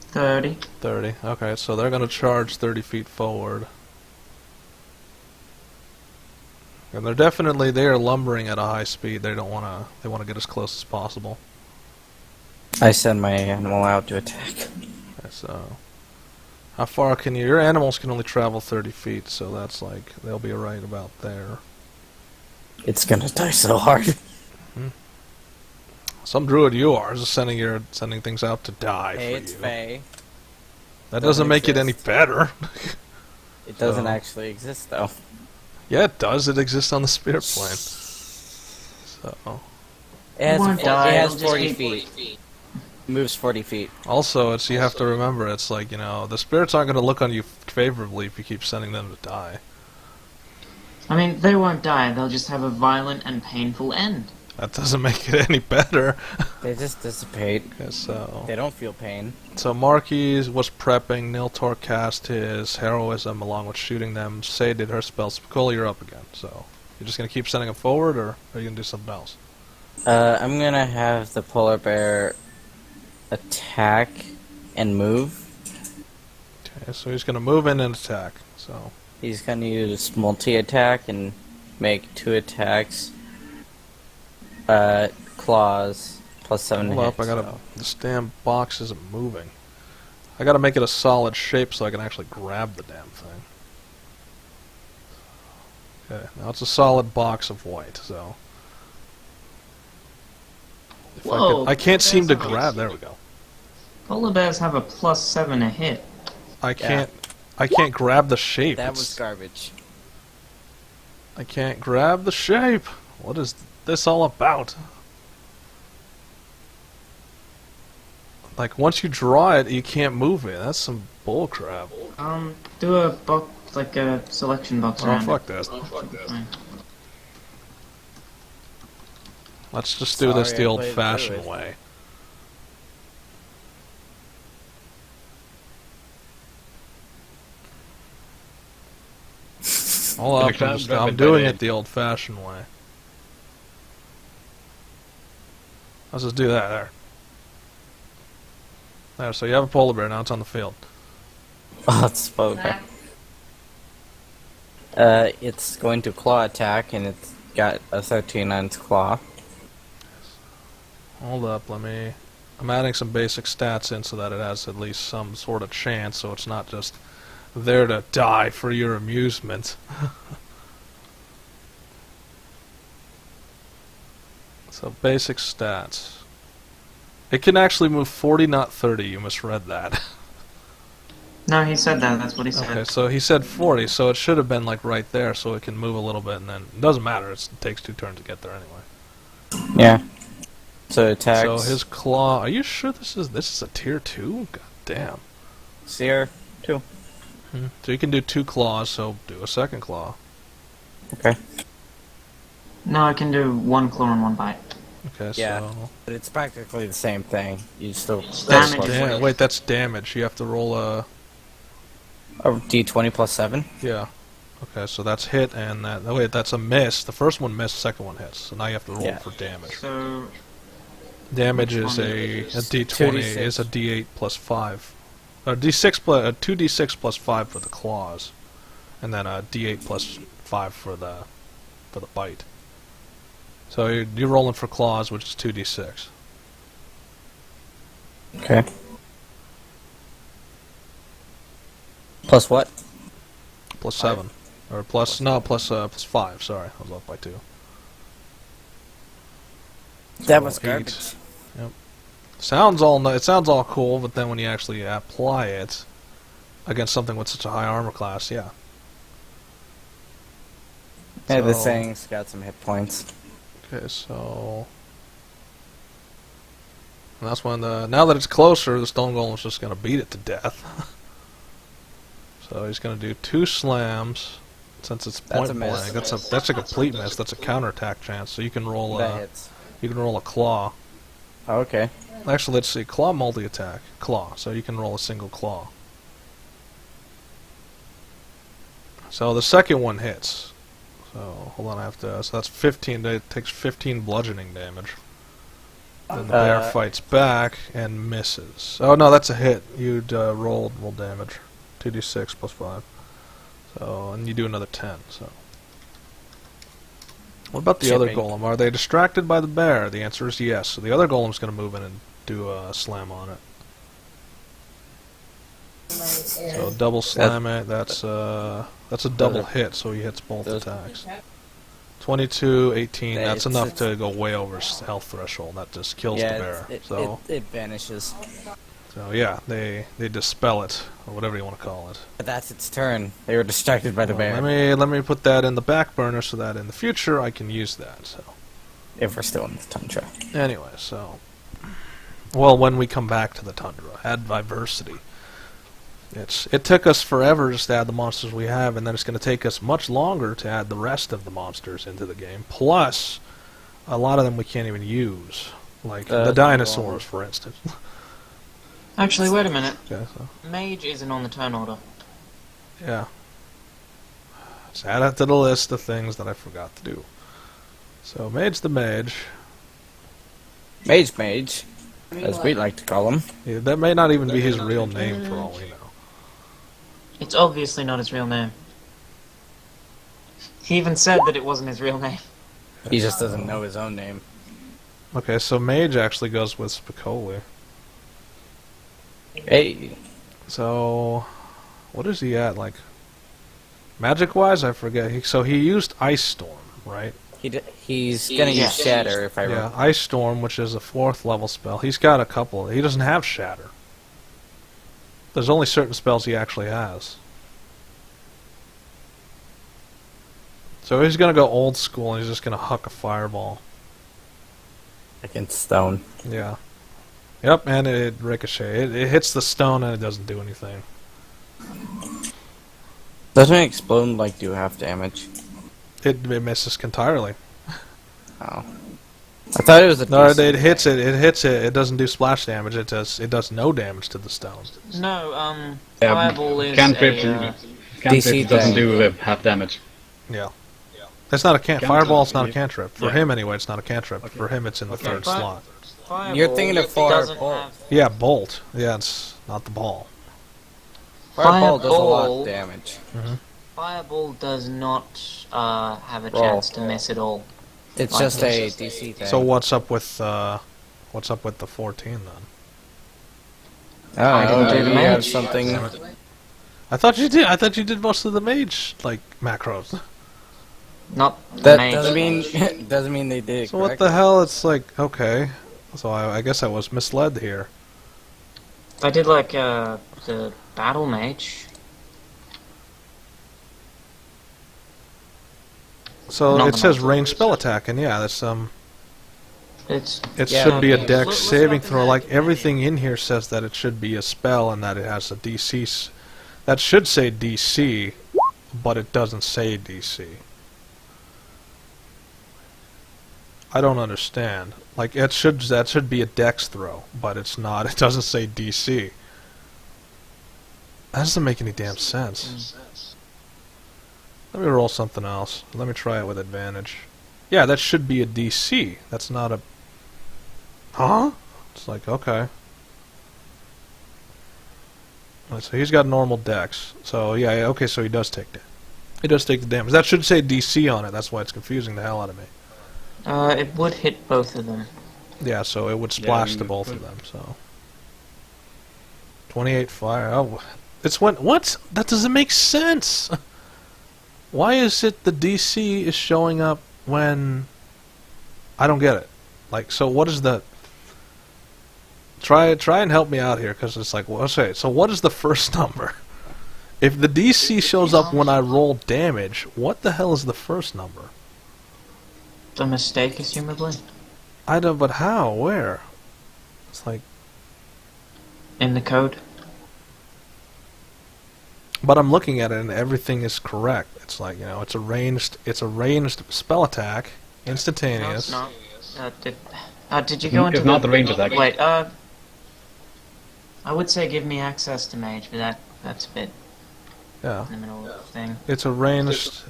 30. 30. Okay, so they're gonna charge 30 feet forward. And they are lumbering at a high speed. They wanna get as close as possible. I send my animal out to attack. Okay, so how far can your animals can only travel 30 feet, so that's like they'll be right about there. It's gonna die so hard. Some druid you are is sending things out to die Hey, for it's you. Faye. That Doesn't doesn't make it any exist. better. It doesn't So- actually exist though. Yeah, it does. It exists on the spirit plane. So It won't die, has it'll just 40 be- feet. Moves 40 feet. also, you have to remember, it's like, the spirits aren't going to look on you favorably if you keep sending them to die. I mean, they won't die, they'll just have a violent and painful end. That doesn't make it any better. They just dissipate. Okay, so They don't feel pain. Marquis was prepping. Niltaor cast his heroism along with shooting them. Say did her spell. Spicoli, you're up again. So you're just gonna keep sending them forward, or are you gonna do something else? I'm gonna have the polar bear attack and move. Okay, so he's gonna move in and attack. So He's gonna use multi-attack and make 2 attacks. Claws plus 7 hold hits. up, so. this damn box isn't moving. I gotta make it a solid shape so I can actually grab the damn thing. Okay, now it's a solid box of white. So if Whoa, I can't seem to that's grab. nice. There we go. Polar bears have a +7 a hit. I can't grab the shape. That It's- was garbage. I can't grab the shape. What is this all about? Like, once you draw it, you can't move it. That's some bull crap. Do a box, like a selection box Oh, around fuck it. this. Fine. Let's just do this Sorry, the I played old-fashioned through it. way. Hold up, I'm doing it the old-fashioned way. Let's just do that, there. There, so you have a polar bear, now it's on the field. Oh, it's okay. It's going to claw attack, and it's got a 13 on its claw. Hold up, I'm adding some basic stats in so that it has at least some sort of chance, so it's not just there to die for your amusement. So basic stats. It can actually move 40, not 30. You misread that. No, he said that. That's what he said. Okay, so he said 40, so it should have been like right there, so it can move a little bit, and then it doesn't matter. It takes 2 turns to get there anyway. Yeah. So it attacks. So his claw. Are you sure this is a tier 2? God damn. Seer 2. So you can do 2 claws, so do a second claw. Okay. No, I can do 1 claw and 1 bite. Okay, Yeah. so But it's practically the same thing. You still Damage. that's wait, that's damage. You have to roll a D20 plus 7. yeah. Okay, so that's hit and that. Oh wait, that's a miss. The first one missed, second one hits. So now you have to roll Yeah. for damage. So, Damage is Which one a is D20 2d6. is a D8 plus 5. D6 plus 2d6 plus 5 for the claws, and then a D8 plus 5 for the bite. So you're rolling for claws, which is 2d6. Okay. Plus what? Plus 7. Or plus, no, plus 5, sorry. I was off by 2. That was So 8. garbage. Sounds all it sounds all cool, but then when you actually apply it against something with such a high armor class, yeah. Yeah, the So- saying's got some hit points. Okay, so and that's when now that it's closer, the stone golem's just gonna beat it to death. So he's gonna do 2 slams since it's That's point a miss. blank. That's a complete miss. That's a counterattack chance. So you can roll That hits. you can roll a claw. Oh, okay. Actually, let's see. Claw multi-attack. Claw. So you can roll a single claw. So the second one hits. So hold on, I have to. So that's 15. It takes 15 bludgeoning damage. And the bear fights back and misses. Oh no, that's a hit. You'd roll damage. 2d6 plus 5. So and you do another 10. So what about the other Chipping. golem? Are they distracted by the bear? The answer is yes. So the other golem's going to move in and do a slam on it. So double slam it. That's a double hit. So he hits both attacks. 22, 18. Yeah, That's it's- enough it's- to go way over his health threshold. That just kills the Yeah, bear. it So vanishes. yeah, they dispel it or whatever you want to call it. But that's its turn. They were distracted by the bear. Let me put that in the back burner so that in the future I can use that. So If we're still in the tundra. anyway, so well when we come back to the tundra, add diversity. It took us forever just to add the monsters we have, and then it's going to take us much longer to add the rest of the monsters into the game. Plus, a lot of them we can't even use, like the dinosaurs, for instance. Actually, wait a minute. Okay, so Mage isn't on the turn order. yeah, just add it to the list of things that I forgot to do. So Mage the Mage. Mage, as we like to call him. Yeah, that may not even be his real name for all we know. It's obviously not his real name. He even said that it wasn't his real name. He just doesn't know his own name. Okay, so Mage actually goes with Spicoli. Hey, So, what is he at? Like, magic-wise, I forget. So he used Ice Storm, right? he's gonna Yeah. use Shatter if I Yeah, remember. Ice Storm, which is a 4th level spell. He's got a couple. He doesn't have Shatter. There's only certain spells he actually has. So he's gonna go old school and he's just gonna huck a fireball. Against stone. Yeah. Yep, and it ricochet. It hits the stone and it doesn't do anything. Doesn't it explode and, like, do half damage? It misses entirely. Oh. I thought it was a No, DC. it hits it. It hits it. It doesn't do splash damage. It does no damage to the stone. No, Yeah, Fireball is cantrip a... DC doesn't thing. do half damage. Yeah. That's not a Cantrip, fireball's not a yeah. cantrip. For Yeah. him anyway, it's not a cantrip. Okay. For him it's in the Okay. 3rd But- slot. Fireball You're thinking of doesn't Fireball. have... Yeah, bolt. Yeah, it's not the ball. Fireball does a lot Fireball- of damage. Fireball does not have a Roll. chance to miss at all. It's Like just a this. DC thing. So what's up with the 14 then? I didn't do you the have Mage. something. I thought you did. I thought you did most of the mage like macros. Not That Mage. doesn't mean they did it So what correctly. the hell? It's like okay. So I guess I was misled here. I did like the Battle Mage. So No, it no, says no. range spell attack, and yeah, that's It's It Yeah, should be a okay. dex Let's saving look at throw. that. Like everything in here says that it should be a spell and that it has a DC. That should say DC, but it doesn't say DC. I don't understand. Like that should be a dex throw, but it's not. It doesn't say DC. That doesn't make any damn sense. Let me roll something else. Let me try it with advantage. Yeah, that should be a DC. That's not a... Huh? It's like, okay. Alright, so he's got normal dex. So, yeah, okay, so he does take that. He does take the damage. That should say DC on it. That's why it's confusing the hell out of me. it would hit both of them. Yeah, so it would splash Yeah, to both of them, so... 28 fire. Oh, it's when... What? That doesn't make sense! Why is it the DC is showing up when... I don't get it. Like, so what is the... try and help me out here, because it's like, well, okay, so what is the first number? If the DC shows up when I roll damage, what the hell is the first number? The mistake, assumably. I don't, but how? Where? It's like, In the code. but I'm looking at it and everything is correct. It's like, you know, it's a ranged spell attack, instantaneous. No, it's not. Did you go into It's not the range attack. Wait, I would say give me access to Mage, but that's a bit Yeah, in the middle of the thing. it's a ranged.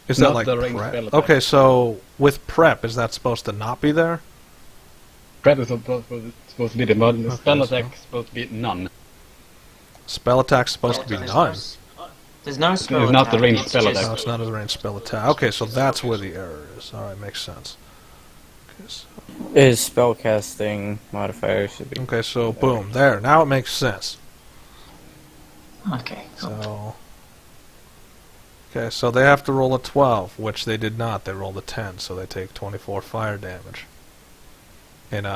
Is Not that like the ranged prep? spell attack. Okay, so with prep, is that supposed to not be there? Prep is supposed to be the mod. Okay, Spell so- attack is supposed to be none. Spell attack's supposed to be none. There's no spell It's not the attack, ranged it's spell just- attack. No, it's not a ranged spell attack. Okay, so that's where the error is. Alright, makes sense. Okay, so, His spellcasting modifier should be. okay, so boom, there. Now it makes sense. Okay, cool. So, okay, so they have to roll a 12, which they did not. They rolled a 10, so they take 24 fire damage. And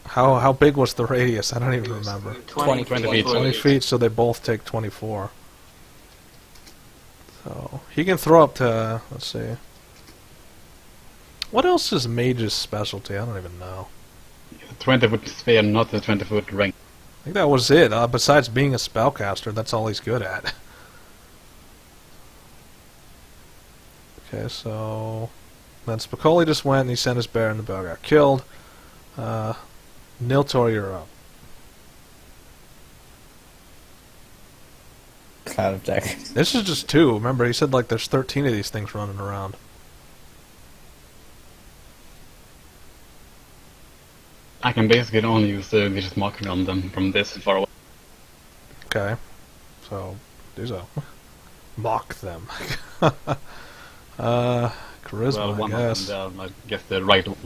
how big was the radius? I don't even remember. 20 feet. 20 feet, so they both take 24. So he can throw up to, let's see. What else is Mage's specialty? I don't even know. 20-foot sphere, not the 20-foot ring. I think that was it. Besides being a spellcaster, that's all he's good at. Okay, so then Spicoli just went and he sent his bear and the bear got killed. Niltaor, you're up. Cloud of Daggers. This is just 2. Remember, he said like there's 13 of these things running around. I can basically only use the vicious mockery on them from this far away. Okay, so do so. Mock them. Charisma, Well, I one guess. of them, I guess the right one.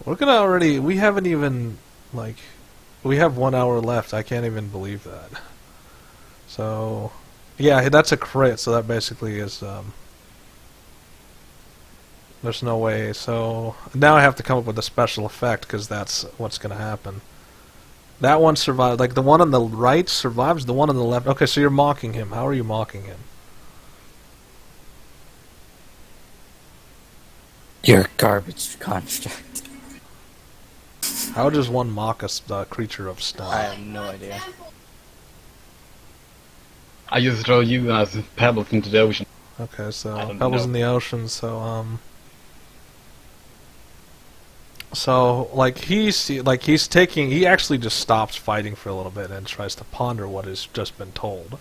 We're gonna already. We haven't even like. We have 1 hour left. I can't even believe that. So, yeah, that's a crit. So that basically is. There's no way. So now I have to come up with a special effect because that's what's gonna happen. That one survived. Like the one on the right survives. The one on the left. Okay, so you're mocking him. How are you mocking him? You're a garbage construct. How does one mock a creature of I stone? have no idea. I just throw you as pebbles into the ocean. Okay, so I don't pebbles know. in the ocean. So like he's taking. He actually just stops fighting for a little bit and tries to ponder what has just been told.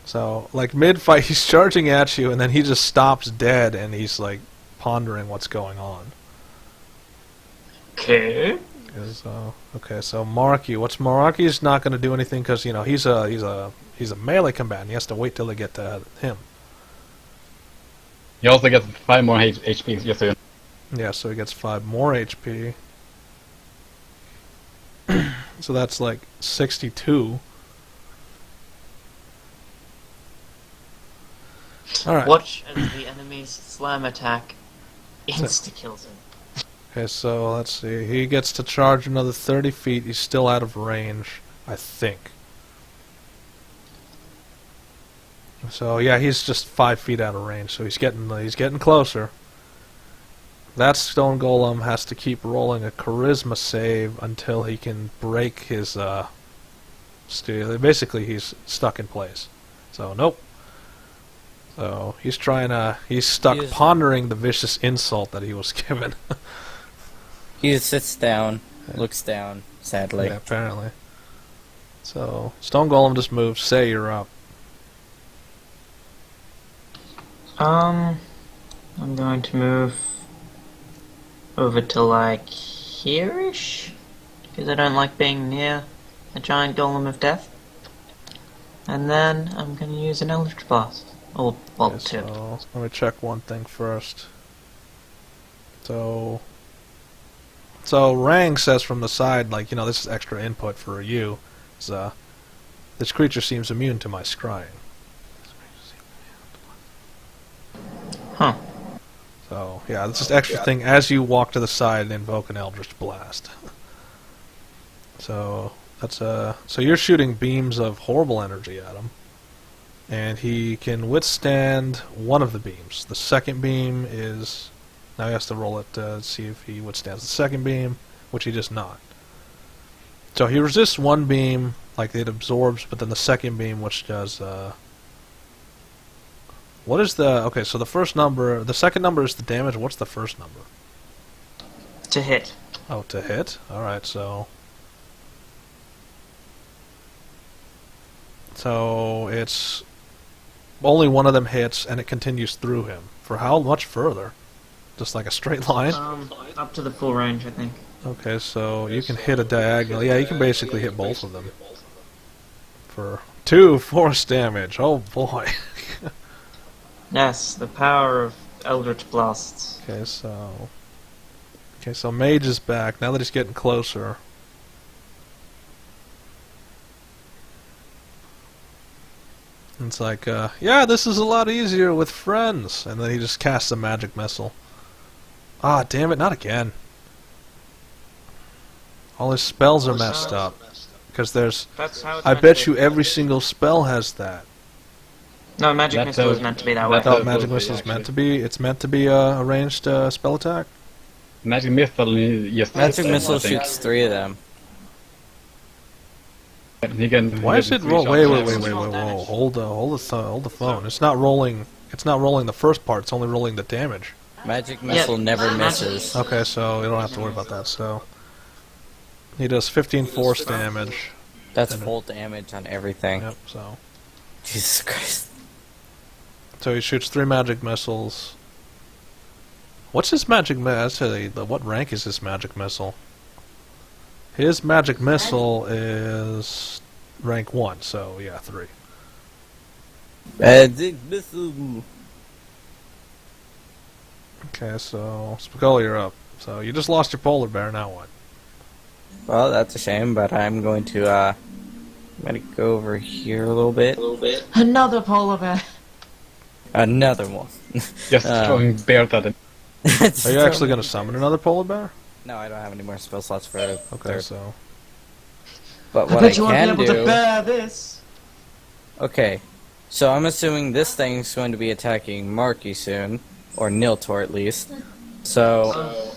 So like mid-fight, he's charging at you, and then he just stops dead, and he's like pondering what's going on. Okay. Okay, so Marky, Maraki's not going to do anything because you know he's a melee combatant. He has to wait till they get to him. You also get 5 more HP, just so you know. Yeah, so he gets 5 more HP. So that's like 62. Alright. Watch as the enemy's slam attack insta-kills him. Okay, so let's see. He gets to charge another 30 feet. He's still out of range, I think. So yeah, he's just 5 feet out of range. So he's getting closer. That stone golem has to keep rolling a charisma save until he can break his basically he's stuck in place. So nope. So he's stuck He is- pondering the vicious insult that he was given. He just sits down, looks down, sadly. Yeah, apparently. So stone golem just moves. Say you're up. I'm going to move over to like here-ish, because I don't like being near a giant golem of death. And then I'm going to use an eldritch blast. Or, well, Okay, 2. so let me check one thing first. So Rang says from the side, like, you know, this is extra input for you. Is, this creature seems immune to my scrying. Huh. So Yeah, it's just extra thing as you walk to the side and invoke an Eldritch Blast. So that's so you're shooting beams of horrible energy at him, and he can withstand one of the beams. The second beam is now he has to roll it to see if he withstands the second beam, which he does not. So he resists one beam, like it absorbs, but then the second beam, which does. What is the okay? So the first number, the second number is the damage. What's the first number? To hit. Oh, to hit. All right, so. So it's only one of them hits, and it continues through him. For how much further? Just like a straight line? Up to the full range, I think. Okay, so you can hit a diagonal. Yeah, you can basically hit both of them. For 2 force damage. Oh boy. Yes, the power of Eldritch Blasts. Okay, so Mage is back. Now that he's getting closer. It's like, yeah, this is a lot easier with friends. And then he just casts a magic missile. Ah, damn it, not again. All his spells are messed up. Because there's... That's how it's I meant bet to you be. every single spell has that. No, Magic That's Missile a- is meant to be that I way. thought That Magic will be, Missile is meant actually. to be... It's meant to be a ranged spell attack? Magic missile, yes. Magic I missile think. shoots 3 of them. He can. Why he is can it three roll? shots Wait, damage. whoa! Hold the phone. It's not rolling. It's not rolling the first part. It's only rolling the damage. Magic missile never misses. Okay, so you don't have to worry about that. So he does 15 force damage. That's full damage on everything. Yep. So Jesus Christ. he shoots 3 magic missiles. What's his magic missile? What rank is his magic missile? His magic missile is rank 1. So yeah, 3. Magic missile. Okay, so Spicoli, you're up. So you just lost your polar bear. Now what? Well, that's a shame, but I'm going to, I'm gonna go over here a little bit. Another polar bear. Another one. Just throwing bears at him. Are you actually going to summon another polar bear? No, I don't have any more spell slots for Okay, third. so But I what I bet you won't can be able to do... bear this. Okay, so I'm assuming this thing's going to be attacking Marky soon, or Niltaor at least. So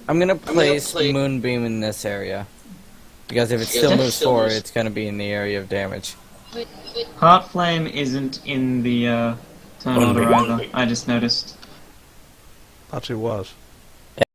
I'm gonna place Moonbeam in this area, because if it still moves forward, it's gonna be in the area of damage. Heart Flame isn't in the turn order either. I just noticed. thought she was.